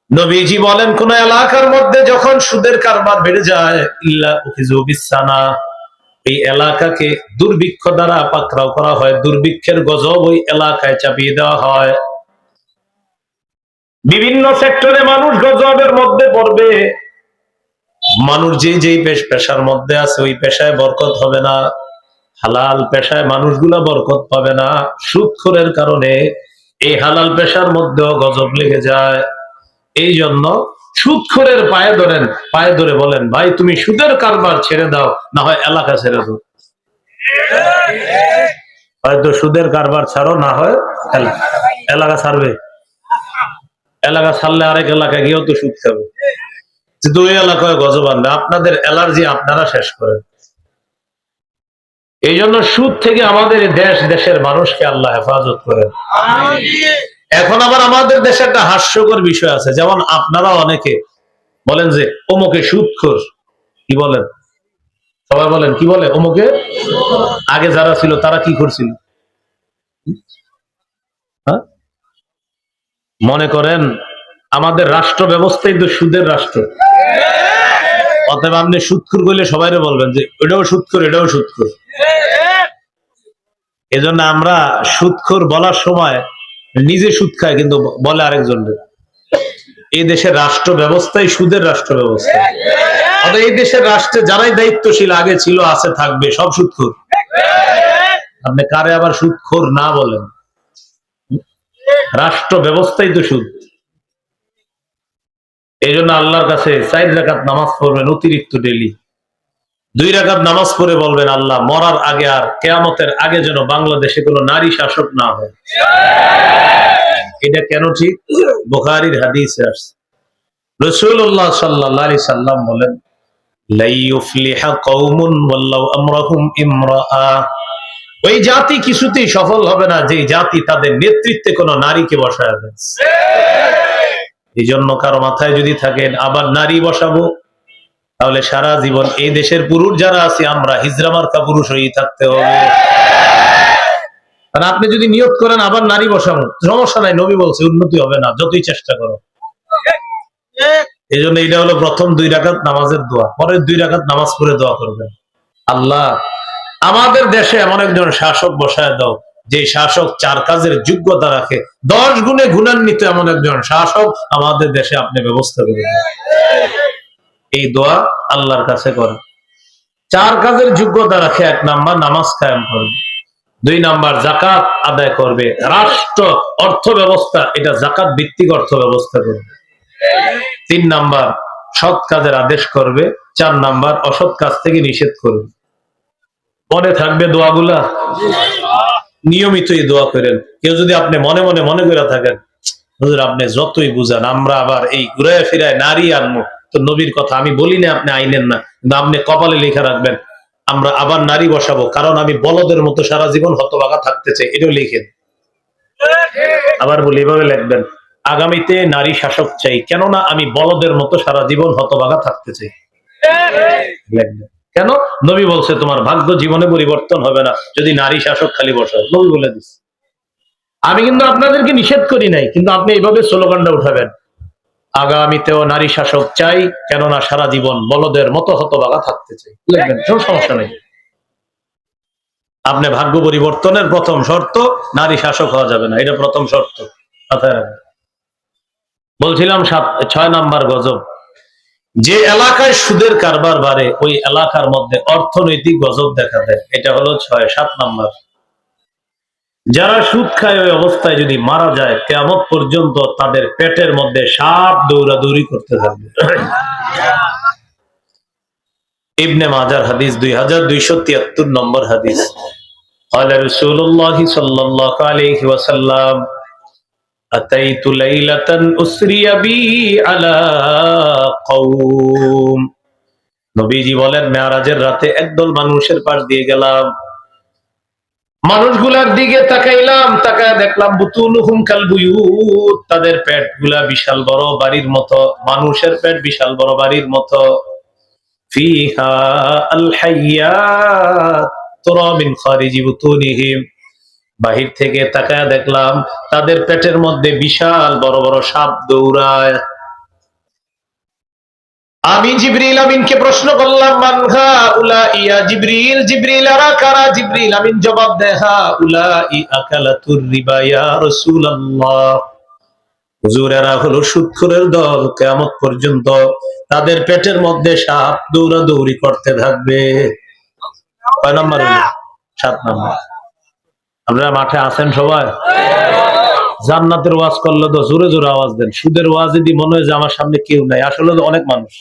নবীজি বলেন, কোন এলাকার মধ্যে যখন সুদের কারবার বেড়ে যায়, ইল্লা উখিযু বিস-সানা, এই এলাকাকে দুর্ভিক্ষ দ্বারা পাকড়াও করা হয়, দুর্ভিক্ষের গজব ওই এলাকায় চাপিয়ে দেওয়া হয়। বিভিন্ন সেক্টরে মানুষ গজবের মধ্যে পড়বে। মানুষ যেই পেশার মধ্যে আছে ওই পেশায় বরকত হবে না, হালাল পেশায় মানুষগুলা বরকত পাবে না। সুদখোরের কারণে এই হালাল পেশার মধ্যেও গজব লেগে যায়। এই জন্য সুদখোরের পায়ে ধরেন, পায়ে ধরে বলেন, ভাই তুমি সুদের কারবার ছেড়ে দাও, না হয় এলাকা ছেড়ে দাও। হয়তো সুদের কারবার ছাড়ো, না হয় এলাকা ছাড়বে। এলাকা ছাড়লে আরেক এলাকায় গিয়েও তো সুদ খাবে, দুই এলাকায় গজব আনবে। আপনাদের অ্যালার্জি আপনারা শেষ করেন। এই জন্য সুদ থেকে আমাদের দেশের মানুষকে আল্লাহ হেফাজত করেন। এখন আবার আমাদের দেশে একটা হাস্যকর বিষয় আছে, যেমন আপনারা অনেকে বলেন যে অমুকে সুদখোর। কি বলেন? সবাই বলেন, কি বলে? অমুকে। আগে যারা ছিল তারা কি করছিল? হ্যাঁ, মনে করেন আমাদের রাষ্ট্র ব্যবস্থাই তো সুদের রাষ্ট্র। অতএব আপনি সুদখোর করলে সবাই বলবেন যে এটাও সুদখোর, এটাও সুদখোর। এজন্য আমরা সুদখোর বলার সময় নিজে সুদ খায়, কিন্তু বলে আরেকজনকে। এই দেশের রাষ্ট্র ব্যবস্থাই সুদের রাষ্ট্র ব্যবস্থা। এই দেশের রাষ্ট্রে যারাই দায়িত্বশীল আগে ছিল, আছে, থাকবে, সব সুদখোর। আপনি কারে আবার সুদখোর না বলেন? রাষ্ট্র ব্যবস্থাই তো সুদ। এই জন্য আল্লাহর কাছে 4 রাকাত নামাজ পড়বেন অতিরিক্ত ডেইলি। 2 রাকাত নামাজ পড়ে বলবেন, আল্লাহ মরার আগে আর কিয়ামতের আগে যেন বাংলাদেশে কোনো নারী শাসক না হয়। এটা কেন ঠিক? বুখারীর হাদিসে আছে, রাসূলুল্লাহ সাল্লাল্লাহু আলাইহি সাল্লাম বলেন, লা ইউফলিহা কওমুন ওয়াল্লাহু আমরাহুম ইমরাআ। ওই জাতি কিছুতেই সফল হবে না যে জাতি তাদের নেতৃত্বে কোনো নারীকে বসায় দেয়। এই জন্য কারো মাথায় যদি থাকেন আবার নারী বসাবো, তাহলে সারা জীবন এই দেশের পুরুষ যারা আছে আমরা হিজরা মার্কা পুরুষ হয়েই থাকতে হবে। আর আপনি যদি নিয়ত করেন আবার নারী বসাবো, সমস্যা নাই, নবী বলছে উন্নতি হবে না, যতই চেষ্টা করো। এই জন্য এটা হলো প্রথম 2 রাকাত নামাজের দোয়া। পরের 2 রাকাত নামাজ পড়ে দোয়া করবেন, আল্লাহ আমাদের দেশে এমন একজন শাসক বসায় দাও যে শাসক 4 কাজের যোগ্যতা রাখে, 10 গুণে গুণান্বিত এমন একজন শাসক আমাদের দেশে আপনি ব্যবস্থা করে দেন। এই দোয়া আল্লাহর কাছে করেন। 4 কাজের যোগ্যতা রাখে। 1 নাম্বার নামাজ কায়েম করবে, 2 নাম্বার যাকাত আদায় করবে, রাষ্ট্র অর্থ ব্যবস্থা এটা যাকাত ভিত্তিক অর্থ ব্যবস্থা করবে, 3 নাম্বার সৎ কাজের আদেশ করবে, 4 নাম্বার অসৎ কাজ থেকে নিষেধ করবে। মনে থাকবে দোয়াগুলা? নিয়মিত এই দোয়া করেন। কেউ যদি আপনি মনে মনে মনে করে থাকেন, হুজুর আপনি যতই বুঝান আমরা আবার এই ঘুরায় ফিরায় নারী আনবো, তো নবীর কথা আমি বলি না, আপনি আইনেন না, কিন্তু আপনি কপালে লিখে রাখবেন আমরা আবার নারী বসাবো, কারণ আমি বলদের মতো সারা জীবন হতভাগা থাকতে চাই, এটাও লিখেন। আবার বলি, এভাবে লিখবেন, আগামীতে নারী শাসক চাই, কেননা আমি বলদের মতো সারা জীবন হতভাগা থাকতে চাই। লিখবেন। কেন? নবী বলছে তোমার ভাগ্য জীবনে পরিবর্তন হবে না যদি নারী শাসক খালি বসাও, নবী বলে দিচ্ছে। আমি কিন্তু আপনাদেরকে নিষেধ করি নাই, কিন্তু আপনি এইভাবে স্লোগানটা উঠাবেন, আগামীতেও নারী শাসক চাই, কেননা সারা জীবন বলদের মতো হতভাগা থাকতে চাই। লিখবেন, কোনো সমস্যা নেই। আপনি ভাগ্য পরিবর্তনের প্রথম শর্ত নারী শাসক হওয়া যাবে না, এটা প্রথম শর্ত। বলছিলাম 6 নাম্বার গজব, যে এলাকায় সুদের কারবার বাড়ে ওই এলাকার মধ্যে অর্থনৈতিক গজব দেখা দেয়। এটা হলো 6। 7 নাম্বার, যারা সুদ খায় ওই অবস্থায় যদি মারা যায় কিয়ামত পর্যন্ত তাদের পেটের মধ্যে সাপ দৌড়াদৌড়ি করতে থাকবে। ইবনে মাজার হাদিস 2273 নম্বর হাদিস। قال رسول الله صلى الله عليه وسلم أتيت ليلة أسري بي على قوم। নবীজি বলেন মেরাজের রাতে একদল মানুষের পাশ দিয়ে গেলাম, মানুষগুলার দিকে তাকাইলাম, তাকায় দেখলাম বুতুনুহুম কাল বুয়ুত, তাদের পেটগুলা বিশাল বড় বাড়ির মতো, মানুষের পেট বিশাল বড় বাড়ির মতো, ফিহা আল হাইয়াত তুরা মিন খারিজি বুতুনিহিম, বাহির থেকে তাকায় দেখলাম তাদের পেটের মধ্যে বিশাল বড় বড় সাপ দৌড়ায়। আমি জিবরিল আমিনকে প্রশ্ন করলাম, মান হাউলাই ইয়া জিবরিল, জিবরিল আরা কারা? জিবরিল আমিন জবাব দেয়, হাউলাই আকালাতুর রিবা ইয়া রাসূলুল্লাহ, হুজুর এরা হলো সুদখোরের দল, কিয়ামত পর্যন্ত তাদের পেটের মধ্যে সাপ দৌড়াদৌড়ি করতে থাকবে। কয় নাম্বার হলো? 7 নাম্বার। আপনারা মাঠে আছেন সবাই? জান্নাতের ওয়াজ করলে তো জোরে জোরে আওয়াজ দেন। সুদের ওয়াজ যদি মনে হয় যে আমার সামনে কেউ নাই, আসলে তো অনেক মানুষ।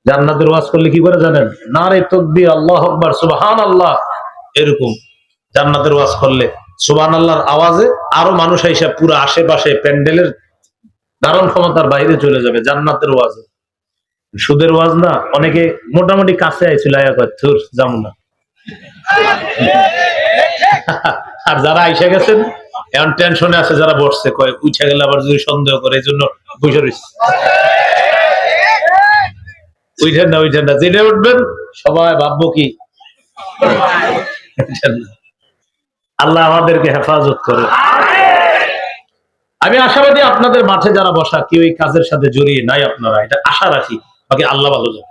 জান্নাতের ওয়াজ করলে কি করে জানেন? নারে তাকবীর, আল্লাহু আকবার, সুবহানাল্লাহ, এরকম জান্নাতের ওয়াজ করলে সুবহানাল্লাহর আওয়াজে আরো মানুষ আইসা পুরো আশেপাশে প্যান্ডেলের ধারণ ক্ষমতার বাইরে চলে যাবে জান্নাতের ওয়াজে। সুদের ওয়াজ না, অনেকে মোটামুটি কাছে আইছিল, আয়া কয় থুর যাবো না। আর যারা আইসা গেছেন এখন টেনশনে আছে, যারা বসছে কয় উঠে গেলে আবার যদি সন্দেহ করে, এই জন্য বসে রয়েছে। উঠেন না, উঠেন না, জেনে উঠবেন সবাই ভাববো কি। আল্লাহ আমাদেরকে হেফাজত করে। আমি আশাবাদী আপনাদের মাঠে যারা বসা কেউ এই কাজের সাথে জড়িয়ে নাই, আপনারা এটা আশা রাখি, বাকি আল্লাহ ভালো জানে।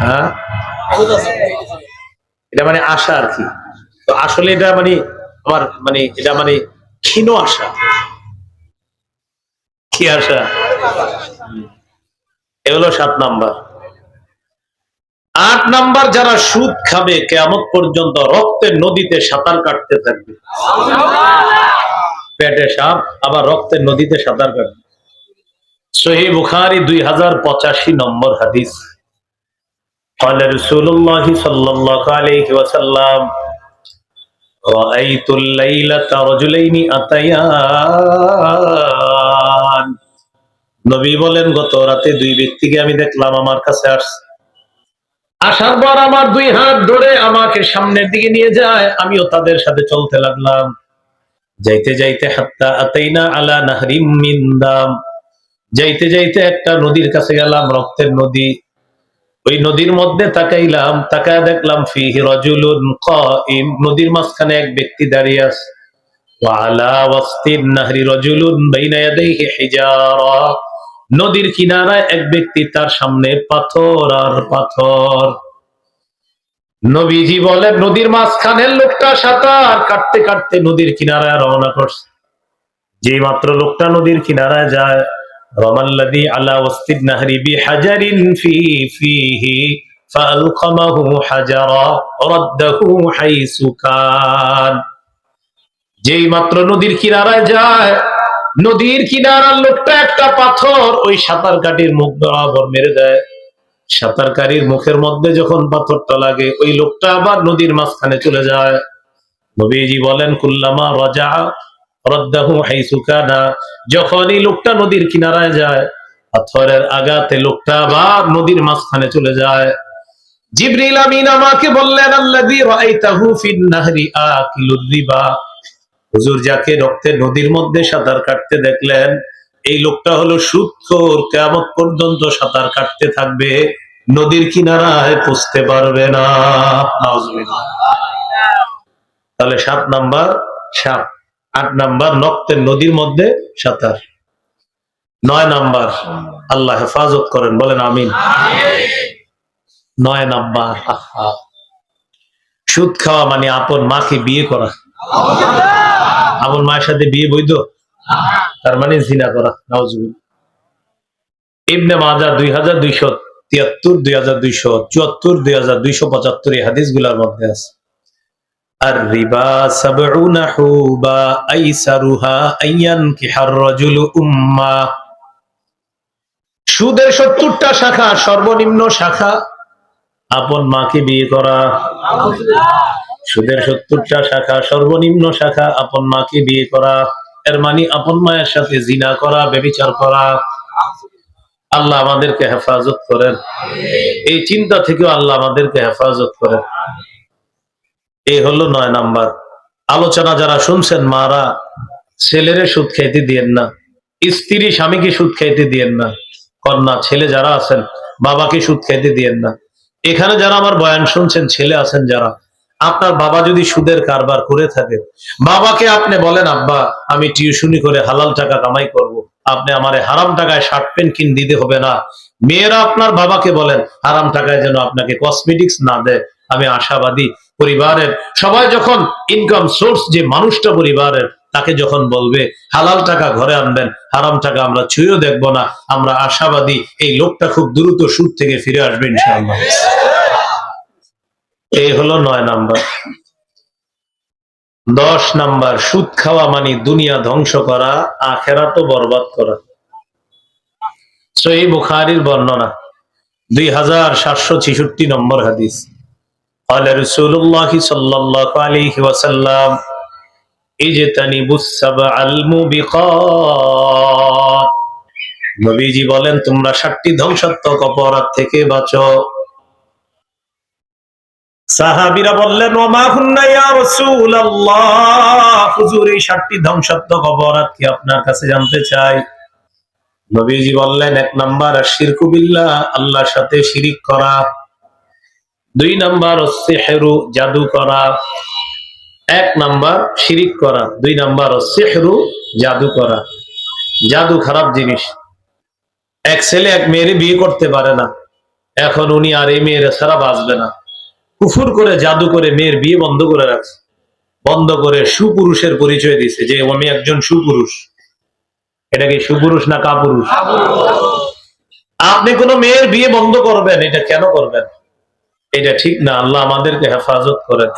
হ্যাঁ, এটা মানে আশা আর কি। তো আসলে এটা মানে আমার মানে এটা মানে ক্ষীণ আশা। কি আশা? এগুলো 7 নাম্বার। 8 নাম্বার, যারা সুদ খাবে কিয়ামত পর্যন্ত রক্তের নদীতে সাঁতার কাটতে থাকবে। পেটে সাপ আবার রক্তের নদীতে সাঁতার কাটবে। সহিহ বুখারী 2085 নম্বর হাদিস। قال رسول الله صلى الله عليه وسلم رأيت الليلة رجلين أتيان। নবী বলেন, গত রাতে 2 ব্যক্তিকে আমি দেখলাম আমার কাছে আসছে। আসার পর আমার 2 হাত ধরে আমাকে সামনের দিকে নিয়ে যায়, আমিও তাদের সাথে চলতে লাগলাম। যাইতে যাইতে হাত্তা আতাইনা আলা নাহরিম মিন দাম, যাইতে যাইতে একটা নদীর কাছে গেলাম, রক্তের নদী। ওই নদীর মধ্যে তাকাইলাম, তাকায় দেখলাম ফিহি রাজুলুন কাইম, নদীর মাঝখানে এক ব্যক্তি দাঁড়িয়ে আছে। ওয়া আলা ওয়াসতিন নাহরি রাজুলুন বাইনা ইয়াদাইহি হিজারা, নদীর কিনারায় এক ব্যক্তি, তার সামনে পাথর আর পাথর। নবীজি বলেন, নদীর মাঝখানের লোকটা সাঁতার কাটতে কাটতে নদীর কিনারায় রওনা করছে। যে মাত্র লোকটা নদীর কিনারায় যায়, রামাল্লাযী আলা ওয়াসতিন নাহরি বিহাজারিন ফিহি ফাআলকামাহু হাজারা রাদ্দাহু হাইসু কান। যেই মাত্র নদীর কিনারায় যায়, নদীর কিনারার লোকটা একটা পাথর ওই সাঁতারকাটির মুখ বরাবর মেরে দেয়। সাঁতারকারীর মুখের মধ্যে যখন পাথরটা লাগে, ওই লোকটা আবার নদীর মাঝখানে চলে যায়। নবীজি বলেন, কুল্লামা রাজা রাদ্দাহু হাইসু কানা, যখন এই লোকটা নদীর কিনারায় যায়, পাথরের আঘাতে লোকটা আবার নদীর মাঝখানে চলে যায়। জিবরিল আমিন আমাকে বললেন, আল্লাযী রাআইতাহু ফিন নাহরি আকিলুর রিবা, হুজুর যাকে রক্তের নদীর মধ্যে সাঁতার কাটতে দেখলেন, এই লোকটা হলো সুদখোর, কিয়ামত পর্যন্ত সাঁতার কাটতে থাকবে, নদীর কিনারায় পৌঁছতে পারবে না। নাউজুবিল্লাহ। তাহলে 7 নাম্বার সাপ, 8 নাম্বার রক্তের নদীর মধ্যে সাঁতার, 9 নাম্বার আল্লাহ হেফাজত করেন, বলেন আমিন। 9 নাম্বার, সুদ খাওয়া মানে আপন মাকে বিয়ে করা। আপন মায়ের সাথে বিয়ে বৈধ? তার মানে জিনা করা। নাউজুবিল্লাহ। ইবনে মাজাহ 2273, 2274, 2275 এই হাদিসগুলোর মধ্যে আছে। আর রিবা সাবউনা হুবা আইসারুহা আইয়ান কিহার রাজুলু উম্মা, সুদের 70টা শাখা, সর্বনিম্ন শাখা আপন মাকে বিয়ে করা। সুদের 70টা শাখা, সর্বনিম্ন শাখা আপন মাকে বিয়ে করা। এর মানে আপন মায়ের সাথে জিনা করা, ব্যভিচার করা। আল্লাহ আমাদেরকে হেফাজত করেন, এই চিন্তা থেকেও আল্লাহ আমাদেরকে হেফাজত করেন। এই হলো 9 নাম্বার আলোচনা। যারা শুনছেন, মারা ছেলেরে সুদ খাইতে দিয়েন না, স্ত্রী স্বামীকে সুদ খাইতে দিয়েন না, কন্যা ছেলে যারা আছেন বাবাকে সুদ খাইতে দিয়েন না। এখানে যারা আমার বয়ান শুনছেন, ছেলে আছেন যারা, আপনার বাবা যদি সুদের কারবার করে থাকে, বাবাকে আপনি বলেন, আব্বা আমি টিউশনি করে হালাল টাকা কামাই করব, আপনি আমারে হারাম টাকায় শার্ট প্যান্ট কিনে দিতে হবে না। মেয়েরা আপনার বাবাকে বলেন হারাম টাকায় যেন আপনাকে কসমেটিক্স না দেয়। আমি আশাবাদী পরিবারের সবাই যখন ইনকাম সোর্স যে মানুষটা পরিবারের, তাকে যখন বলবে হালাল টাকা ঘরে আনবেন, হারাম টাকা আমরা ছুঁয়েও দেখবো না, আমরা আশাবাদী এই লোকটা খুব দ্রুত সুদ থেকে ফিরে আসবে ইনশাআল্লাহ। এই হলো 9 নাম্বার। 10 নাম্বার, সুদ খাওয়া মানে দুনিয়া ধ্বংস করা, আখেরাতও বরবাদ করা। সহিহ বুখারীর বর্ণনা 2766 নম্বর হাদিস। قال رسول الله صلى الله عليه وسلم اجتنبوا السبع الموبقات। নবীজি বলেন তোমরা 7টি ধ্বংসাত্মক অপরাধ থেকে বাঁচো। সাহাবীরা বললেন ওমা হুন্না ইয়া রাসূলুল্লাহ, হুজুর এই 7টি ধ্বংসাত্মক অপরাধ কি আপনার কাছে জানতে চাই। নবীজি বললেন 1 নাম্বার আশিরকু বিল্লাহ, আল্লাহর সাথে শিরিক করা। 2 নাম্বার সিহরু, জাদু করা। 1 নাম্বার শিরিক করা, 2 নাম্বার সিহরু, জাদু করা। জাদু খারাপ জিনিস। এক ছেলে এক মেয়ের বিয়ে করতে পারে না, এখন উনি আর এই মেয়ের ছাড়া বাঁচবে না, কুফর করে জাদু করে মেয়ের বিয়ে বন্ধ করে রাখছে, বন্ধ করে সুপুরুষের পরিচয় দিছে যে আমি একজন সুপুরুষ। এটা কি সুপুরুষ না কাপুরুষ? আপনি কোন মেয়ের বিয়ে বন্ধ করবেন, এটা কেন করবেন? এটা ঠিক না। আল্লাহ আমাদেরকে হেফাজত করেন।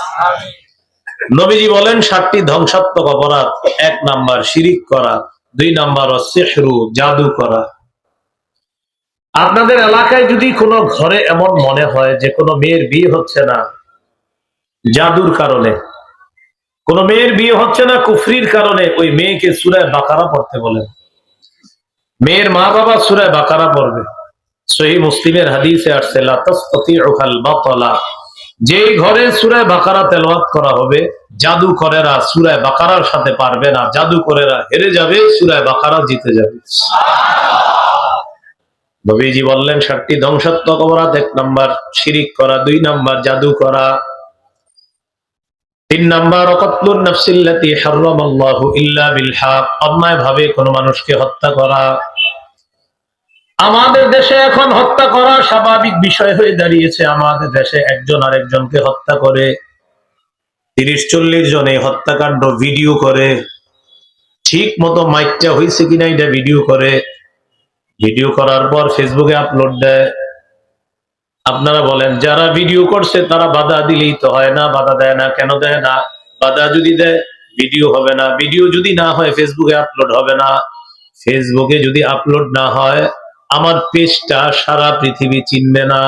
নবীজি বলেন 7টি ধ্বংসাত্মক অপরাধ। 1 নাম্বার শিরিক করা, 2 নাম্বার সিহরু, জাদু করা। আপনাদের এলাকায় যদি কোনো ঘরে এমন মনে হয় যে কোনো মেয়ের বিয়ে হচ্ছে না জাদুর কারণে, কোন মেয়ের বিয়ে হচ্ছে না কুফরির কারণে, ওই মেয়েকে সূরা বাকারা পড়তে বলেন। মেয়ের মা বাবা সূরা বাকারা পড়বে। সহিহ মুসলিমের হাদিসে আসছে লা তাসতাতিউল বাতলা, যে ঘরে সূরা বাকারা তেলাওয়াত করা হবে জাদুকরেরা সূরা বাকারার সাথে পারবে না, জাদুকরেরা হেরে যাবে, সূরা বাকারা জিতে যাবে। নবীজি বললেন 7টি ধ্বংসাত্মক অপরাধ। 1 নাম্বার শিরিক করা, 2 নাম্বার জাদু করা, 3 নাম্বার কতলুন নাফসিল্লাতী হারামাল্লাহু ইল্লা বিল হক, অন্যায় ভাবে কোন মানুষকে হত্যা করা। আমাদের দেশে এখন হত্যা করা স্বাভাবিক বিষয় হয়ে দাঁড়িয়েছে। আমাদের দেশে একজন আরেকজনকে হত্যা করে, 30-40 জনে হত্যাকাণ্ড ভিডিও করে, ঠিক মতো মাইকটা হয়েছে কিনা এটা ভিডিও করে, ভিডিও করার পর ফেসবুকে আপলোড দেয়। আপনারা বলেন যারা ভিডিও করছে তারা বাধা দিলেই তো হয় না, বাধা দেয় না কেন? দেয় না। বাধা যদি দেয় ভিডিও হবে না, ভিডিও যদি না হয় ফেসবুকে আপলোড হবে না, ফেসবুকে যদি আপলোড না হয় আমার পেজটা সারা পৃথিবী চিনবে না,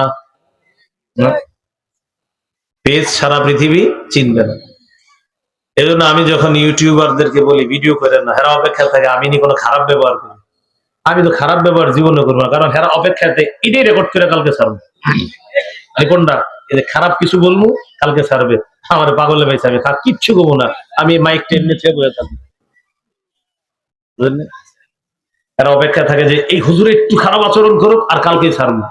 পেজ সারা পৃথিবী চিনবে না। এজন্য আমি যখন ইউটিউবারদেরকে বলি ভিডিও করেন না, হেরা অপেক্ষা থাকে আমি নি কোনো খারাপ ব্যবহার করি। আমি তো খারাপ ব্যবহার জীবনে করবো না, কারণ হেরা অপেক্ষাতে এটাই রেকর্ড করে কালকে ছাড়বো। আমি কোনটা খারাপ কিছু বলবো কালকে ছাড়বে, আমার পাগলে পাইছে, আমি কিচ্ছু করবো না, আমি মাইক টেনে থেকে বসে থাকবো। বুঝলেন? এরা অপেক্ষা থাকে যে এই হুজুর একটু খারাপ আচরণ করুক আর কালকেই ছাড়বো।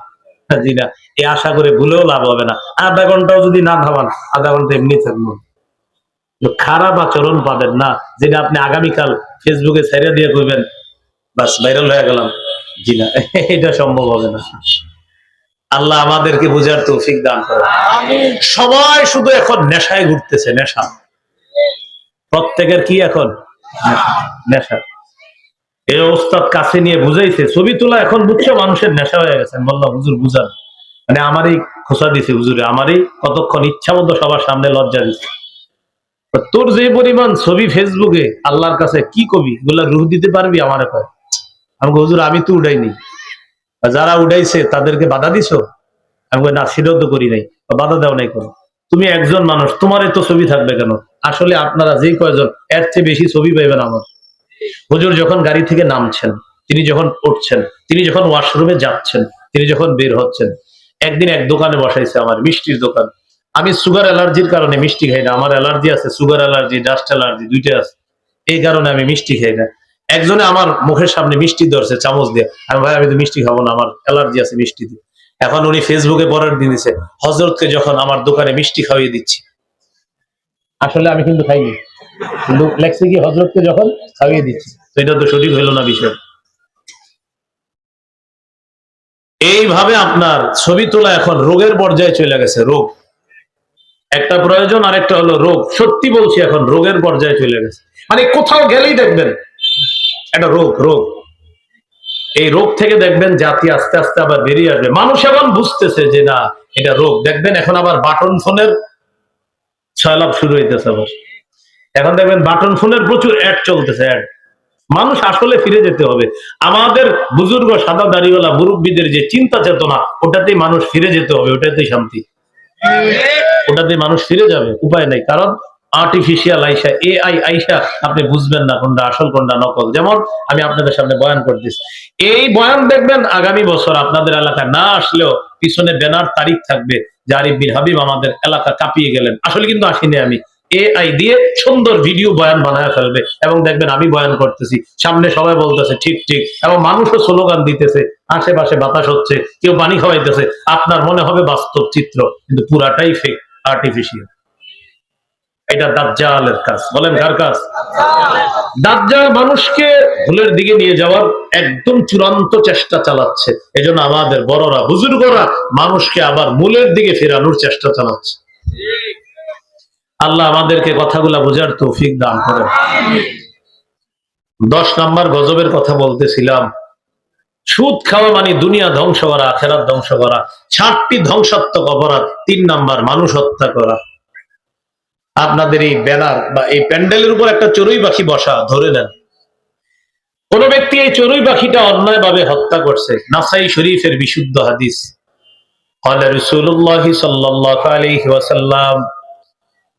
জি না, এই আশা করে ভুলেও লাভ হবে না। 1/2 ঘন্টাও যদি না ভাবান, 1/2 ঘন্টা এমনি থাকবো। খারাপ আচরণ পাবেন না, যেটা আপনি আগামীকাল ফেসবুকে ছেড়ে দিয়ে করবেন বাস ভাইরাল হয়ে গেলাম। জি না, এটা সম্ভব হবে না। আল্লাহ আমাদেরকে বুঝার তৌফিক দান করে। সবাই শুধু এখন নেশায় ঘুরতেছে, নেশা। প্রত্যেকের কি এখন নেশা। এই ওস্তাদ কাছে নিয়ে বুঝাইছে, ছবি তোলা এখন বুঝছো মানুষের নেশা হয়ে গেছে। বললাম হুজুর বুঝান, মানে আমারই খোঁচা দিছে হুজুরে, আমারই কতক্ষণ ইচ্ছা মতো সবার সামনে লজ্জা দিচ্ছে। তোর যে পরিমাণ ছবি ফেসবুকে, আল্লাহর কাছে কি কবি, এগুলা রূহ দিতে পারবি? আমারে কয়। আমি হুজুর আমি তো উঠাইনি, যারা উঠাইছে তাদেরকে বাধা দিছো? আমি না, সেটাও তো করি নাই, বাধা দাও নাই কোনো। তুমি একজন মানুষ, তোমার এত ছবি থাকবে কেন? আসলে আপনারা যে কয়জন, এর চেয়ে বেশি ছবি পাইবেন আমার। হুজুর যখন গাড়ি থেকে নামছেন, তিনি যখন উঠছেন, তিনি যখন ওয়াশরুমে যাচ্ছেন, তিনি যখন বের হচ্ছেন, একদিন এক দোকানে বসাইছে, আমার মিষ্টির দোকান। আমি সুগার অ্যালার্জির কারণে মিষ্টি খাই না, আমার অ্যালার্জি আছে, সুগার অ্যালার্জি, ডাস্ট অ্যালার্জি দুইটা আছে, এই কারণে আমি মিষ্টি খাই না। একজনে আমার মুখের সামনে মিষ্টি ধরছে চামচ দিয়ে, আমি ভাই আমি তো মিষ্টি খাবো না, আমার অ্যালার্জি আছে মিষ্টি দিয়ে। এখন উনি ফেসবুকে পরের দিন দিচ্ছে হযরতকে যখন আমার দোকানে মিষ্টি খাওয়িয়ে দিচ্ছি, আসলে আমি কিন্তু খাইনি, কিন্তু লেখছে কি হযরতকে যখন খাইয়ে দিচ্ছি, তো এটা তো সঠিক হইল না বিষয়। এইভাবে আপনার ছবি তোলা এখন রোগের পর্যায়ে চলে গেছে। রোগ একটা প্রয়োজন, আরেকটা হলো রোগ। সত্যি বলছি, এখন রোগের পর্যায়ে চলে গেছে। মানে কোথাও গেলেই দেখবেন একটা রোগ। রোগ, এই রোগ থেকে দেখবেন জাতি আস্তে আস্তে আবার বেরিয়ে আসবে। মানুষ এখন বুঝতেছে যে না, এটা রোগ। দেখবেন এখন আবার বাটন ফোনের ছয়লাভ শুরু হইতেছে আবার। এখন দেখবেন বাটন ফোনের প্রচুর অ্যাড চলতেছে, অ্যাড। মানুষ আসলে ফিরে যেতে হবে। আমাদের বুজুর্গ সাদা দাড়িওয়ালা মুরব্বীদের যে চিন্তা চেতনা, ওটাতেই মানুষ ফিরে যেতে হবে, ওটাতেই শান্তি, ওটাতে মানুষ ফিরে যাবে। উপায় নাই, কারণ আর্টিফিশিয়াল আইসা, এআই আইসা আপনি বুঝবেন না কোনটা আসল কোনটা নকল। যেমন আমি আপনাদের সামনে বয়ান করতেছি, এই বয়ান দেখবেন আগামী বছর আপনাদের এলাকায় না আসলেও পিছনে ব্যানার তারিখ থাকবে যে আরিফ বিন হাবিব আমাদের এলাকা কাঁপিয়ে গেলেন। আসলে কিন্তু আসিনি আমি, এআই দিয়ে সুন্দর ভিডিও বয়ান বানায় ফেলবে, এবং দেখবেন আমি বয়ান করতেছি, সামনে সবাই বলতেছে ঠিক ঠিক, এবং মানুষও স্লোগান দিতেছে, আশেপাশে বাতাস হচ্ছে, কেউ পানি খাওয়াইতেছে। আপনার মনে হবে বাস্তব চিত্র, কিন্তু পুরাটাই ফেক, আর্টিফিশিয়াল। এটা দাজ্জালের কাজ। বলেন কার কাজ? দাজ্জাল মানুষকে ভুলের দিকে নিয়ে যাওয়ার একদম চূড়ান্ত চেষ্টা চালাচ্ছে। এজন্য আমাদের বড়রা, বুজুর্গরা মানুষকে আবার মূলের দিকে ফেরানোর চেষ্টা চালাচ্ছে। আল্লাহ আমাদেরকে কথাগুলা বোঝার তৌফিক দান করেন। 10 নাম্বার গজবের কথা বলতেছিলাম। সুদ খাওয়া মানে দুনিয়া ধ্বংস করা, আখিরাত ধ্বংস করা। 7টি ধ্বংসাত্মক অপরাধ। 3 নাম্বার মানুষ হত্যা করা। আপনাদের এই ব্যানার বা এই প্যান্ডেলের উপর একটা চড়ুই পাখি বসা, ধরে নেন কোন ব্যক্তি এই চড়ুই পাখিটা অন্যায় ভাবে হত্যা করছে। নাসাই শরীফের বিশুদ্ধ হাদিস, قال رسول الله صلى الله عليه وسلم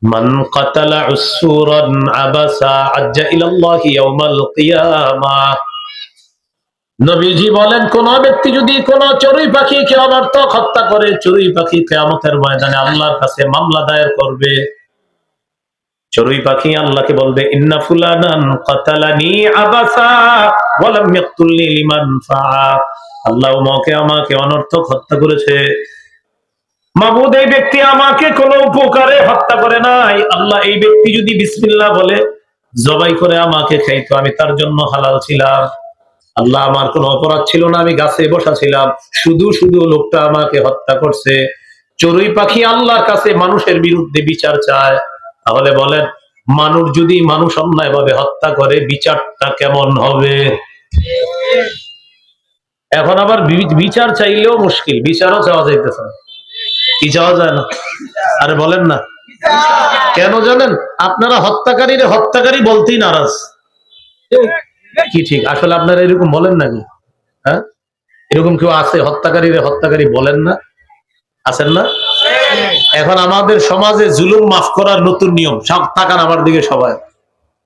من قتل عصفورا عبسا عج الى الله يوم القيامه। নবীজি বলেন, কোন ব্যক্তি যদি কোন চড়ুই পাখিকে অনর্থক হত্যা করে, চড়ুই পাখি কিয়ামতের ময়দানে আল্লাহর কাছে মামলা দায়ের করবে। চড়ুই পাখি আল্লাহকে বলবে, ইন্না ফুলানান কাতালানি আবাসা ওয়া লাম ইয়াকতুলনি লিমান ফাআ। আল্লাহ আমাকে অনর্থক হত্যা করেছে। মাবুদ, এই ব্যক্তি আমাকে কোনো উপকারে হত্যা করে নাই। আল্লাহ, এই ব্যক্তি যদি বিসমিল্লাহ বলে জবাই করে আমাকে খাইতো, আমি তার জন্য হালাল ছিলাম। আল্লাহ, আমার কোনো অপরাধ ছিল না, আমি গাছে বসা ছিলাম, শুধু শুধু লোকটা আমাকে হত্যা করছে। চড়ুই পাখি আল্লাহর কাছে মানুষের বিরুদ্ধে বিচার চায়। তাহলে বলেন, মানুষ যদি মানুষ অন্যায় ভাবে হত্যা করে, বিচারটা কেমন হবে? এখন আবার বিচার চাইলেও মুশকিল, বিচারও চাওয়া যাইতেছে না। কি চাওয়া যায় না? আরে বলেন না কেন জানেন? আপনারা হত্যাকারীরে হত্যাকারী বলতেই নারাজ। কি ঠিক? আসলে আপনারা এরকম বলেন নাকি? হ্যাঁ, এরকম কেউ আছে হত্যাকারীরে হত্যাকারী বলেন না? আছেন না? এখন আমাদের সমাজে জুলুম মাফ করার নতুন নিয়ম। সব তাকান আমার দিকে সবাই।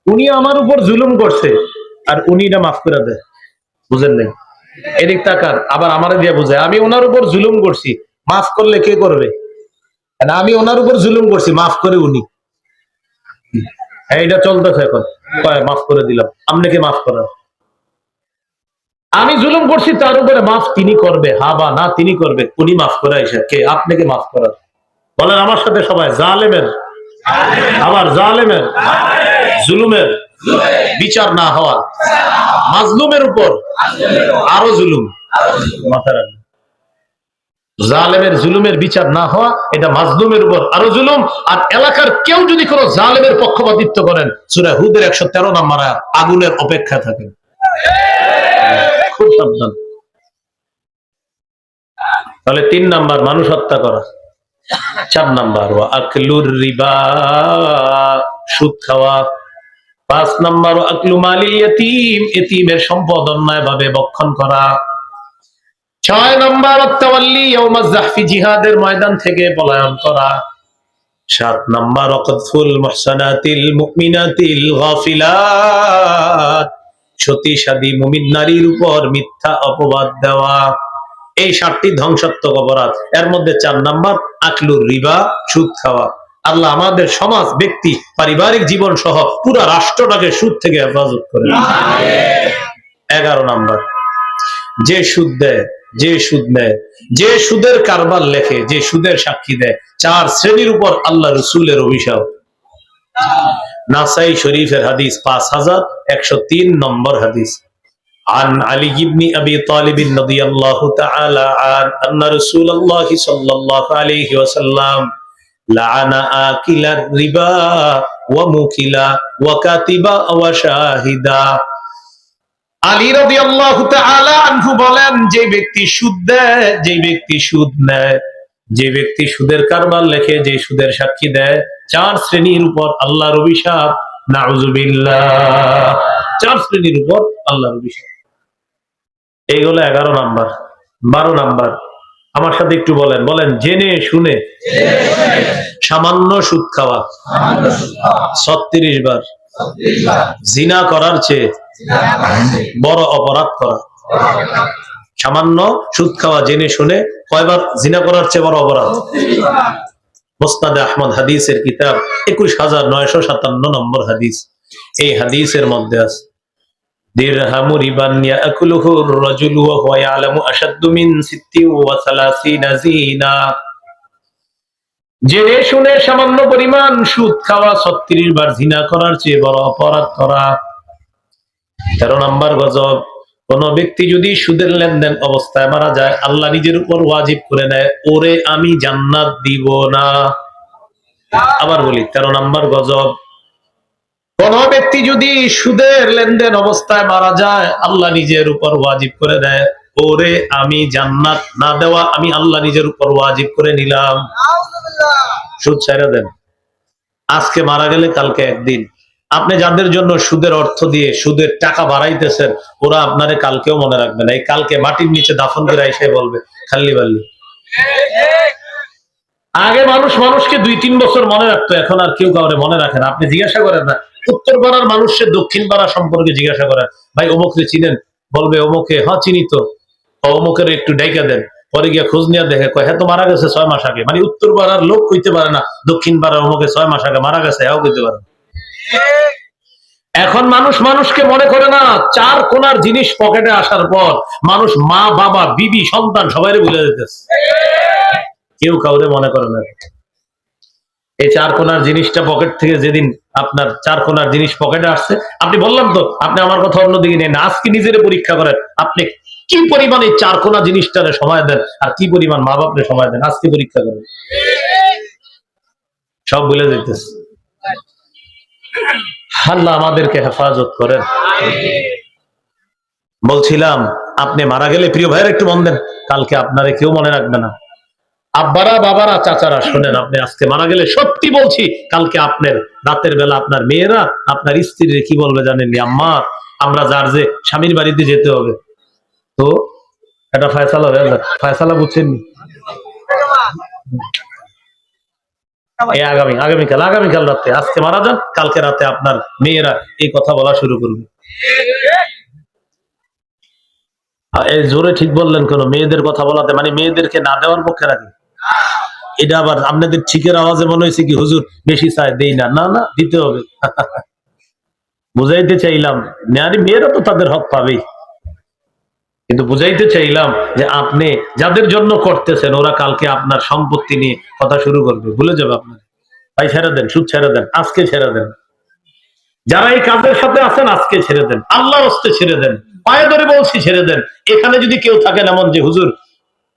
উনি আমার উপর জুলুম করছে আর উনি এটা মাফ করে দেয়, বুঝেন নাই? এদিক তাকান, আবার আমার দিয়ে বুঝায় আমি ওনার উপর জুলুম করছি, মাফ করলে কে করবে? আমি ওনার উপর জুলুম করছি, মাফ করে উনি। এইটা চলতেছে এখন, মাফ করে দিলাম। আপনাকে মাফ করার, আমি জুলুম করছি তার উপরে মাফ তিনি করবে, হা বা না তিনি করবে, উনি মাফ করে এসে কে? আপনাকে মাফ করার। বলেন আমার সাথে সবাই, জালেমের, আবার জালেমের, জুলুমের বিচার না হওয়া, মাজলুমের উপর আরো জুলুম। মাথা রাখবেন, জালেমের জুলুমের বিচার না হওয়া, এটা মাজলুমের উপর আরো জুলুম। আর এলাকার কেউ যদি কোনো জালেমের পক্ষপাতিত্ব করেন, সূরা হুদের 113 নম্বর আয়াত, আগুনের অপেক্ষা থাকেন। খুব সাবধান। তাহলে 3 নাম্বার মানুষ হত্যা করা। 4 নাম্বার ওয়া আকলুর রিবা, সুদ খাওয়া। 5 নাম্বার ওয়া আকলু মালিল ইয়াতীম, এতিমের সম্পদ অন্যায় ভাবে ভক্ষণ করা। 6 নাম্বার আত-তাওয়াল্লি ইয়াউমাজ যাহফি, জিহাদের ময়দান থেকে পলায়ন করা। 7 নাম্বার ওয়াকফুল মুহসানাতিল মুমিনাতিল গাফিলাত, সতীসাধী মুমিন নারীর উপর মিথ্যা অপবাদ দেওয়া। এই 7টি ধ্বংসাত্মক অপরাধ। এর মধ্যে 4 নাম্বার আকলুর রিবা, সুদ খাওয়া। আল্লাহ আমাদের সমাজ, ব্যক্তি, পারিবারিক জীবন সহ পুরো রাষ্ট্রটাকে সুদ থেকে হেফাজত করে। 11 নাম্বার, যে সুদ দেয়, যে সুদ নেয়, যে সুদের কারবার লেখে, যে সুদের সাক্ষী দেয়, 4 শ্রেণীর উপর আল্লাহ রাসূলের অভিশাপ। নাসাই শরীফের হাদিস 5103 নম্বর হাদিস। عن علي بن أبي طالب رضي الله تعالى عنه أن رسول الله صلى الله عليه وسلم لعن آكل الربا وموكلا وكاتبا وشاهدا। আলী রাদিয়াল্লাহু তাআলা আনহু বলেন, যে ব্যক্তি সুদ দেয়, যে ব্যক্তি সুদ নেয়, যে ব্যক্তি সুদের কারবার লেখে, যে সুদের সাক্ষী দেয়, 4 শ্রেণীর উপর আল্লাহর অভিশাপ। নাউযুবিল্লাহ। 4 শ্রেণীর উপর আল্লাহর অভিশাপ। এইগুলো 11 নাম্বার। 12 নাম্বার আমার সাথে একটু বলেন, বলেন জেনে শুনে সামান্য সুদ খাওয়া 36 বার, জিনা করার চেয়ে বড় অপরাধ করা। সামান্য সুদ খাওয়া জেনে শুনে কয়বার? জিনা করার চেয়ে বড় অপরাধ। মুসনাদে আহমদ হাদিসের কিতাব 21957 নম্বর হাদিস। এই হাদিসের মধ্যে আছে দিরহামু রিবান ইয়াকুলুহু আর-রাজুলু ওয়া হুয়া ইয়ালামু আশাদ্দু মিন 36 জিনা। জেনে শুনে সামান্য পরিমাণ সুদ খাওয়া 36 বার জিনা করার চেয়ে বড় অপরাধ করা। 13 নম্বর গজব, কোন ব্যক্তি যদি সুদের লেনদেন অবস্থায় মারা যায়, আল্লাহ নিজের উপর ওয়াজিব করে নেয়, ওরে আমি জান্নাত দিব না। আবার বলি, 13 নম্বর গজব, কোন ব্যক্তি যদি সুদের লেনদেন অবস্থায় মারা যায়, আল্লাহ নিজের উপর ওয়াজিব করে দেয়, ওরে আমি জান্নাত না দেওয়া আমি আল্লাহ নিজের উপর ওয়াজিব করে নিলাম। সুদ ছেড়ে দেন। আজকে মারা গেলে কালকে একদিন। আপনি যাদের জন্য সুদের অর্থ দিয়ে সুদের টাকা বাড়াইতেছেন, ওরা আপনারে কালকেও মনে রাখবে না। এই কালকে মাটির নিচে দাফন করে এসে বলবে খাল্লি বাল্লি। আগে মানুষ মানুষকে 2-3 বছর মনে রাখতো, এখন আর কেউ কাউরে মনে রাখে না। আপনি জিজ্ঞাসা করেন না, উত্তর পাড়ার মানুষের দক্ষিণ পাড়া সম্পর্কে জিজ্ঞাসা করেন, ভাই অমুকরে চিনেন? বলবে অমুকে, হ্যাঁ চিনি তো। অমুকের একটু ডাইকা দেন, পরে গিয়া খোঁজ নিয়ে দেখে কয় হ্যাঁ তো মারা গেছে 6 মাস আগে। মানে উত্তর পাড়ার লোক কইতে পারে না দক্ষিণ পাড়ার অমুকে 6 মাস আগে মারা গেছে, এও কইতে পারে না। এখন মানুষ মানুষকে মনে করে না। 4 কোণার জিনিস পকেটে আসার পর মানুষ মা বাবা বিবি সন্তান সবাইরে ভুলে যেতেছে, কেউ কাউরে মনে করে না। এই 4 কোণার জিনিসটা পকেট থেকে যেদিন আপনার 4 কোণার জিনিস পকেটে আসছে, আপনি বললাম তো আপনি আমার কথা অন্যদিকে নেন, আজকে নিজেরে পরীক্ষা করেন, আপনি কি পরিমাণ এই 4 কোণা জিনিসটারে সময় দেন আর কি পরিমাণ মা বাপরে সময় দেন, আজকে পরীক্ষা করেন। সব ভুলে যেতেছে। আল্লাহ আমাদেরকে হেফাজত করেন। বলছিলাম, আপনি মারা গেলে প্রিয় ভাইয়ের একটু মন দেন, কালকে আপনারে কেউ মনে রাখবে না। আব্বারা বাবারা চাচারা শোনেন, আপনি আজকে মারা গেলে সত্যি বলছি, কালকে আপনার রাতের বেলা আপনার মেয়েরা আপনার স্ত্রীর কি বলবে জানেন? আম্মা আমরা যার যে স্বামীর বাড়িতে যেতে হবে, তো এটা ফয়সালা হয়ে যাক। ফয়সালা বুঝছেন? আগামীকাল রাতে, আজকে মারা যান, কালকে রাতে আপনার মেয়েরা এই কথা বলা শুরু করবে। এই জোরে ঠিক বললেন কেন? মেয়েদের কথা বলাতে মানে মেয়েদেরকে না দেওয়ার পক্ষে রাখি? এটা আবার আপনাদের ঠিকের আওয়াজে মনে হয়েছে কি হুজুর বেশি চাই, দেই না? না না, দিতে হবে। বুঝাইতে চাইলাম, মেয়েরা তো তাদের হক পাবেই, কিন্তু বুঝাইতে চাইলাম যে আপনি যাদের জন্য করতেছেন, ওরা কালকে আপনার সম্পত্তি নিয়ে কথা শুরু করবে, ভুলে যাবে আপনার। ভাই ছেড়ে দেন, সুদ ছেড়ে দেন, আজকে ছেড়ে দেন। যারা এই কাজের সাথে আছেন আজকে ছেড়ে দেন, আল্লাহর হস্তে ছেড়ে দেন, পায়ে ধরে বলছি ছেড়ে দেন। এখানে যদি কেউ থাকেন এমন যে হুজুর,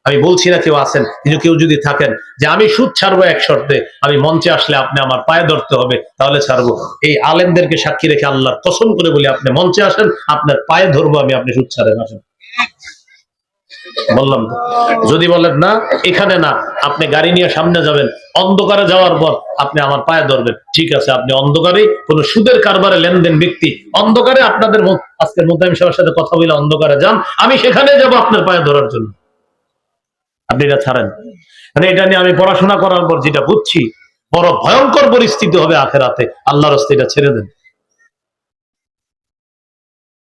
আমি বলছি না কেউ আছেন, কিন্তু কেউ যদি থাকেন যে আমি সুদ ছাড়বো এক শর্তে, আমি মঞ্চে আসলে আপনি আমার পায়ে ধরতে হবে, তাহলে ছাড়বো। এই আলেমদেরকে সাক্ষী রেখে আল্লাহর কসম করে বলি, আপনি মঞ্চে আসেন, আপনার পায়ে ধরবো আমি, আপনি সুদ ছাড়েন, আসেন। বললাম তো। যদি বলেন না এখানে না, আপনি গাড়ি নিয়ে সামনে যাবেন, অন্ধকারে যাওয়ার পর আপনি আমার পায়ে ধরবেন, ঠিক আছে। আপনি অন্ধকারে কোন সুদের কারবারে লেনদেন ব্যক্তি, অন্ধকারে আপনাদের আজকের মুতাইম সাহেবের সাথে কথা বলে অন্ধকারে যান, আমি সেখানে যাব আপনার পায়ে ধরার জন্য, আপনি এটা ছাড়েন। মানে এটা নিয়ে আমি পড়াশোনা করার পর যেটা বুঝছি, বড় ভয়ঙ্কর পরিস্থিতি হবে আখেরাতে, আল্লাহর রাস্তায় এটা ছেড়ে দেন।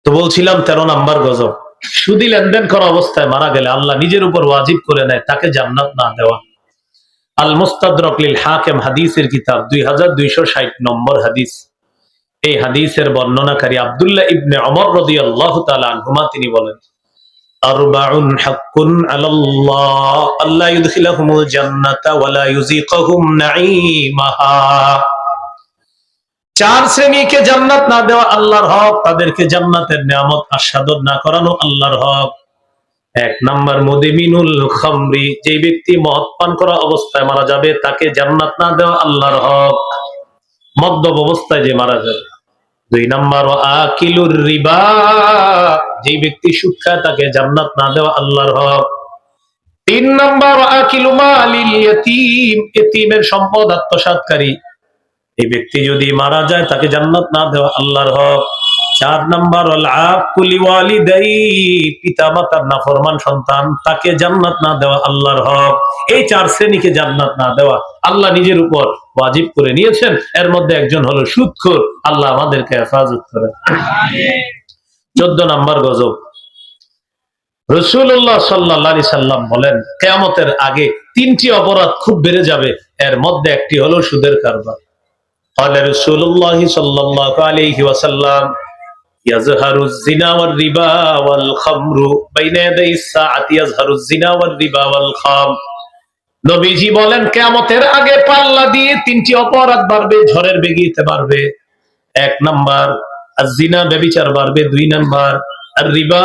তো বলছিলাম 13 নাম্বার গজব, সুদি লেনদেন করা অবস্থায় মারা গেলে আল্লাহ নিজের উপর ওয়াজিব করে নেয় তাকে জান্নাত না দেওয়া। আল মুস্তাদরাক লিল হাকিম হাদিসের কিতাব 2260 নম্বর হাদিস। এই হাদিসের বর্ণনাকারী আব্দুল্লাহ ইবনে ওমর রাদিয়াল্লাহু তাআলা আনহুমা তিনি বলেন, আরবাউন হাক্কুন আলাল্লাহ আল্লা ইউদখিলাহুমুল জান্নাতা ওয়া লা ইউযিকুহুম নাঈমাহা। চার শ্রেণীকে জান্নাত না দেওয়া আল্লাহর হক, তাদেরকে জান্নাতের নিয়ামত আস্বাদন না করানো আল্লাহর হক। এক নাম্বার মুদিমিনুল খামরি, যে ব্যক্তি মদ পান করা অবস্থায় মারা যাবে তাকে জান্নাত না দেওয়া আল্লাহর হক, মদ্যপ অবস্থায় যে মারা যাবে। দুই নাম্বার আকিলুর রিবা, যে ব্যক্তি সুদ খায় তাকে জান্নাত না দেওয়া আল্লাহর হক। তিন নাম্বার আকিলু মালিল ইয়াতীম, এতিমের সম্পদ আত্মসাৎকারী, এই ব্যক্তি যদি মারা যায় তাকে জান্নাত না দেওয়া আল্লাহর হক। চার নাম্বার আল আকুলি ওয়ালিদাই, পিতা মাতার নাফরমান সন্তান, তাকে জান্নাত না দেওয়া আল্লাহর হক। এই চার শ্রেণীকে জান্নাত না দেওয়া আল্লাহ নিজের উপর ওয়াজিব করে নিয়েছেন। এর মধ্যে একজন হলো সুদখোর। আল্লাহ আমাদেরকে হেফাজত করেন। 14 নাম্বার গজব। রাসূলুল্লাহ সাল্লাল্লাহু আলাইহি সাল্লাম বলেন, কিয়ামতের আগে তিনটি অপরাধ খুব বেড়ে যাবে, এর মধ্যে একটি হলো সুদের কারবার। قال رسول الله صلى الله عليه وسلم يظهر الزنا والربا والخمر بين يدي الساعة يظهر الزنا والربا والخمر। নবীজি বলেন কিয়ামতের আগে পাল্লা দিয়ে তিনটি অপরাধ বাড়বে, ঝড়ের বেগে বাড়বে। এক নাম্বার আয-জিনা, ব্যভিচার বাড়বে। দুই নাম্বার আর-রিবা,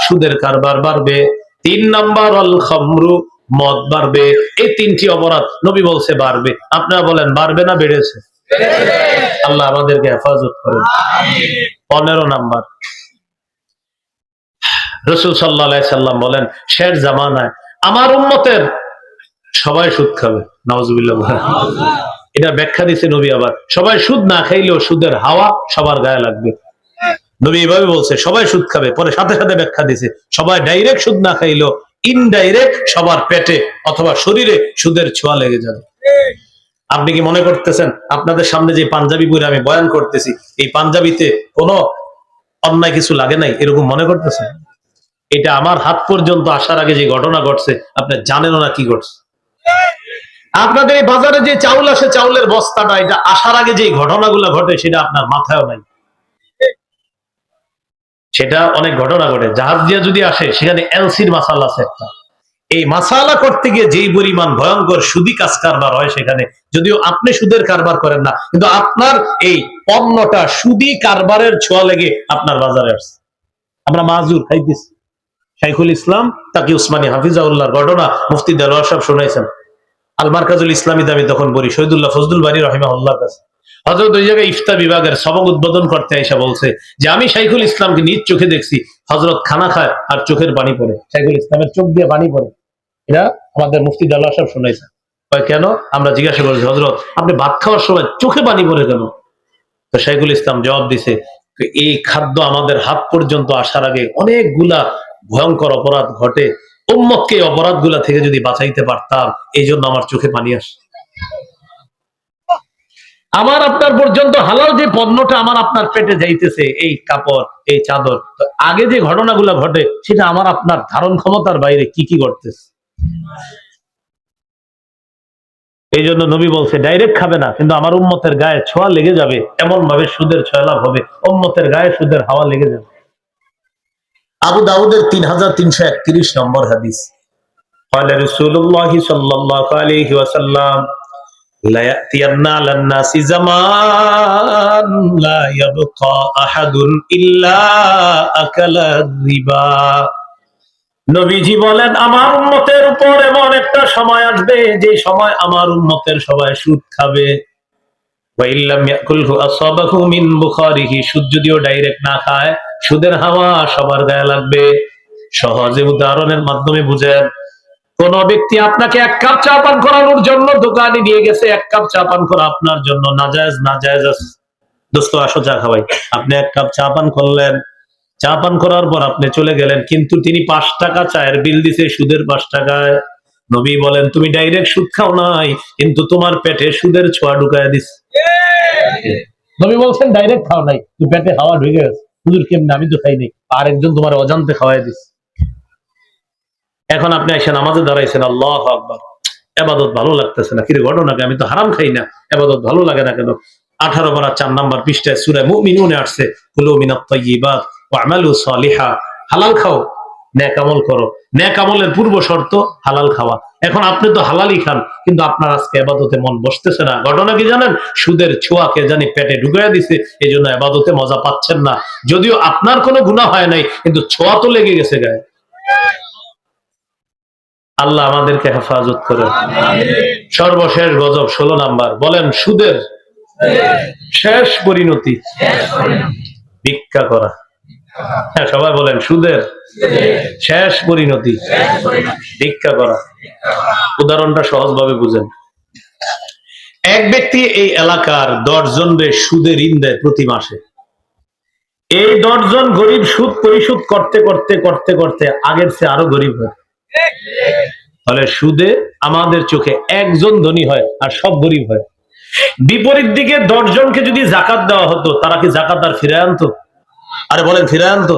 সুদের কারবার বাড়বে। তিন নাম্বার আল-খামরু, মদ বাড়বে। এই তিনটি অপরাধ নবী বলছে বাড়বে। আপনারা বলেন বাড়বে না বেড়েছে? আল্লাহ আমাদেরকে হেফাজত করেন। 15 নাম্বার, রাসূল সাল্লাল্লাহু আলাইহি সাল্লাম বলেন শেষ জামানায় আমার উম্মতের সবাই সুদ খাবে। নাউজুবিল্লাহ। এটা ব্যাখ্যা দিয়েছে নবী। আবার সবাই সুদ না খাইলেও সুদের হাওয়া সবার গায়ে লাগবে। নবী এভাবে বলছে সবাই সুদ খাবে, পরে সাথে সাথে ব্যাখ্যা দিয়েছে সবাই ডাইরেক্ট সুদ না খাইলেও ইনডাইরেক্ট সবার পেটে অথবা শরীরে সুদের ছোঁয়া লেগে যাবে। আপনি কি মনে করতেছেন আপনাদের সামনে যে পাঞ্জাবি পরে আমি বয়ান করতেছি, এই পাঞ্জাবিতে কোনো অন্যায় কিছু লাগে নাই এরকম মনে করতেছেন? এটা আমার হাত পর্যন্ত আসার আগে যে ঘটনা ঘটছে আপনি জানেনও না কি ঘটছে। আপনাদের এই বাজারে যে চাউল আসে, চাউলের বস্তাটা, এটা আসার আগে যে ঘটনাগুলো ঘটে সেটা আপনার মাথায়ও নাই। সেটা অনেক ঘটনা ঘটে। জাহাজ দিয়ে যদি আসে সেখানে এলসির মাসালা আছে একটা, এই মাসালা করতে গিয়ে যেই পরিমাণ ভয়ঙ্কর সুদি কাজ কারবার হয় সেখানে, যদিও আপনি সুদের কারবার করেন না, কিন্তু আপনার এই পণ্যটা সুদি কারবারের ছোঁয়া লেগে আপনার বাজারে আসছে। আমরা মাজুর খাইতেছি। শাইখুল ইসলাম তাকি উসমানী হাফিজাউল্লাহর ঘটনা মুফতি দেলোয়ার সাহেব শুনাইছেন আল মারকাজুল ইসলামী দামি তখন বলি শহীদুল্লাহ ফজলুল বারী রাহিমাহুল্লাহর কাছে। হযরত ওই জায়গায় ইফতা বিভাগের সবক উদ্বোধন করতে আইসা বলছে যে আমি শাইখুল ইসলামকে নিজ চোখে দেখছি, হযরত খানা খায় আর চোখের পানি পড়ে, শাইখুল ইসলামের চোখ দিয়ে পানি পড়ে। এটা আমাদের মুফতি দেলোয়ার সাহেব শুনাইছেন। কেন? আমরা জিজ্ঞাসা করছি হযরত আপনি ভাত খাওয়ার সময় চোখে পানি পড়ে কেন? তো শাইখুল ইসলাম জবাব দিছে, এই খাদ্য আমাদের হাত পর্যন্ত আসার আগে অনেকগুলা ভয়ঙ্কর অপরাধ ঘটে, উম্মতকে অপরাধগুলা থেকে যদি বাঁচাইতে পারতাম এই জন্য আমার চোখে পানি আসে। আমার আপনার পর্যন্ত হালাল যে পণ্যটা আমার আপনার পেটে যাইতেছে, এই কাপড়, এই চাদর, আগে যে ঘটনাগুলা ঘটে সেটা আমার আপনার ধারণ ক্ষমতার বাইরে কি কি ঘটতেছে। এই জন্য নবী বলছে ডাইরেক্ট খাবে না, কিন্তু আমার উম্মতের গায়ে ছোঁয়া লেগে যাবে, এমন ভাবে সুদের ছোঁয়া লাভ হবে, উম্মতের গায়ে সুদের হাওয়া লেগে যাবে। আবু দাউদের 3331 নম্বর হাদিস। قال رسول الله صلى الله عليه وسلم لا يأتين على الناس زمان لا يبقى أحد إلا أكل الربا। নবীজি বলেন আমার উম্মতের উপর এমন একটা সময় আসবে যে সময় আমার উম্মতের সবাই সুদ খাবে। ওয়াইল্লাম ইয়াকুলহু আসাবাহু মিন বুখারিহি, সুদ যদিও ডাইরেক্ট না খায় সুদের হাওয়া সবার গায়ে লাগবে। সহজে উদাহরণের মাধ্যমে বুঝেন, কোন ব্যক্তি আপনাকে এক কাপ চা পান করানোর জন্য দোকানে নিয়ে গেছে, এক কাপ চা পান করা আপনার জন্য নাজায়েজ, নাজায়েজ আছে। দোস্ত আসো চা খাওয়াই। আপনি এক কাপ চা পান করলেন, চা পান করার পর আপনি চলে গেলেন, কিন্তু তিনি 5 টাকা চায়ের বিল দিছে সুদের 5 টাকায়। নবী বলেন তুমি ডাইরেক্ট সুদ খাও নাই, কিন্তু তোমার পেটে সুদের ছোঁয়া ঢুকায় দিস। নবী বলছেন ডাইরেক্ট খাও নাই, তুই পেটে হাওয়া ঢুকে গেছে। হুজুর কেমনে? আমি তো খাইনি, আরেকজন তোমার অজান্তে খাওয়াই দিস। এখন আপনি এসে নামাজে দাঁড়াইছেন, আল্লাহু আকবার, ইবাদত ভালো লাগতেছে না। কি ঘটনা? আমি তো হারাম খাই না, ইবাদত ভালো লাগে না কেন? 18 পারা 4 নম্বর পৃষ্ঠায় সূরা মুমিনুনে আসছে কুলু মিনাত তাইয়্যিবাত ওয়া আমালু সালিহা, হালাল খাও, নেক আমল করো। নেক আমলের পূর্ব শর্ত হালাল খাওয়া। এখন আপনি তো হালালই খান, কিন্তু আপনার আজকে ইবাদতে মন বসতেছে না। ঘটনা কি জানেন? সুদের ছোঁয়াকে জানি পেটে ঢুকাইয়া দিছে, এই জন্য ইবাদতে মজা পাচ্ছেন না। যদিও আপনার কোনো গুনাহ হয় নাই, কিন্তু ছোঁয়া তো লেগে গেছে গায়ে। আল্লাহ আমাদেরকে হেফাজত করেন। সর্বশেষ গজব 16 নাম্বার, বলেন সুদের শেষ পরিণতি ভিক্ষা করা। হ্যাঁ, সবাই বলেন সুদের শেষ পরিণতি ভিক্ষা করা। উদাহরণটা সহজভাবে বুঝেন। এক ব্যক্তি এই এলাকার 10 জনরে সুদে ঋণ দেয় প্রতি মাসে। এই 10 জন গরিব সুদ পরিশোধ করতে করতে করতে করতে আগের চেয়ে আরো গরিব হয়। তাহলে সুদে আমাদের চোখে একজন ধনী হয় আর সব গরিব হয়। বিপরীত দিকে 10 জনকে যদি জাকাত দেওয়া হতো, তারা কি জাকাত আর ফিরে আনতো? আরে বলেন, ফিরে আনতো?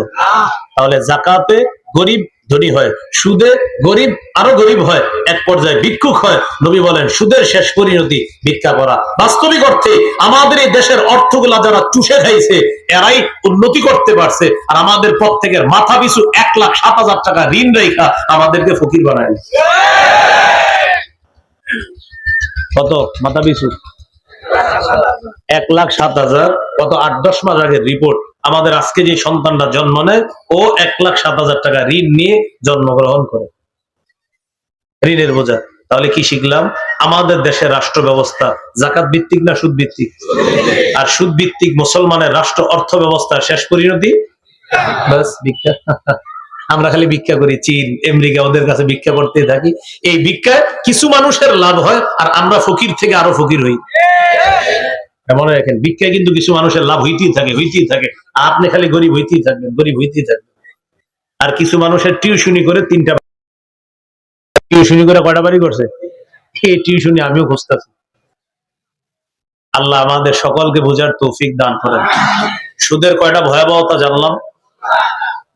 তাহলে জাকাতে গরিব ধনী হয়, সুদে গরিব আরো গরিব হয়, এক পর্যায়ে ভিক্ষুক হয়। নবী বলেন সুদের শেষ পরিণতি ভিক্ষা করা। বাস্তবিক অর্থে আমাদের এই দেশের অর্থগুলা যারা চুষে খাইছে, এরাই উন্নতি করতে পারছে। আর আমাদের প্রত্যেকের মাথা পিছু 1,07,000 টাকা ঋণ রেখা আমাদেরকে ফকির বানায়। কত মাথা পিছু? 1,07,000। কত 8-10 মাস আগের রিপোর্ট। আমাদের আজকে যে সন্তানটা জন্ম নেয়, ও 1,07,000 টাকা ঋণ নিয়ে জন্মগ্রহণ করে। ঋণের বোঝা। তাহলে কি শিখলাম? আমাদের দেশের রাষ্ট্র ব্যবস্থা জাকাত ভিত্তিক না সুদ ভিত্তিক? আর সুদ ভিত্তিক মুসলমানের রাষ্ট্র অর্থ ব্যবস্থা শেষ পরিণতি বাস ভিক্ষা। আমরা খালি ভিক্ষা করি, চীন আমেরিকা ওদের কাছে ভিক্ষা করতে থাকি। এই ভিক্ষায় কিছু মানুষের লাভ হয়, আর আমরা ফকির থেকে আরো ফকির হই। মনে রাখেন, ভিক্ষায় কিন্তু কিছু মানুষের লাভ হইতেই থাকে, হইতেই থাকে। আপনি খালি গরিব হইতেই থাকবেন, গরিব হইতেই থাকবেন। আর কিছু মানুষের টিউশনি করে 3টা টিউশনি করে কয়টা বাড়ি করছে? এই টিউশনি আমিও খুঁজতেছি। আল্লাহ আমাদের সকলকে বোঝার তৌফিক দান করেন। সুদের কয়টা ভয়াবহতা জানলাম,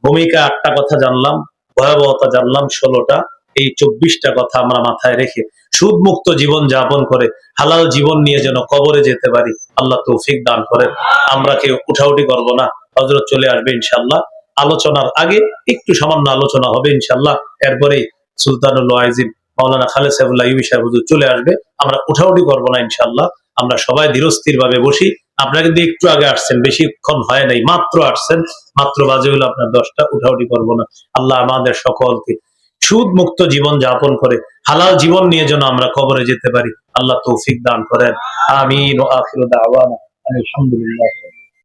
ভূমিকা 8টা কথা জানলাম, ভয়াবহতা জানলাম 16টা। এই 24টা কথা আমরা মাথায় রেখে সুদ মুক্ত জীবন যাপন করে হালাল জীবন নিয়ে যেন কবরে যেতে পারি, আল্লাহ তৌফিক দান করেন। আমরা কেউ উঠাউঠি করবো না। হযরত চলে আসবে ইনশাআল্লাহ। আলোচনার আগে একটু সামান্য আলোচনা হবে ইনশাআল্লাহ। এরপরে সুলতানুল ওয়াইজিন মাওলানা খালেদ সাইফুল্লাহ ইউবি সাহেব হুজুর চলে আসবে। আমরা উঠাউঠি করবো না ইনশাআল্লাহ। আমরা সবাই ধীরস্থির ভাবে বসি। আপনারা কিন্তু একটু আগে আসছেন, বেশিক্ষণ হয় নাই, মাত্র আসছেন, মাত্র বাজে হলো আপনার 10টা। উঠাউঠি করবো না। আল্লাহ আমাদের সকলকে সুদ মুক্ত জীবন যাপন করে হালাল জীবন নিয়ে যেন আমরা কবরে যেতে পারি, আল্লাহ তৌফিক দান করেন। আমিন। ওয়া আখিরু দাওয়ানা আলহামদুলিল্লাহ।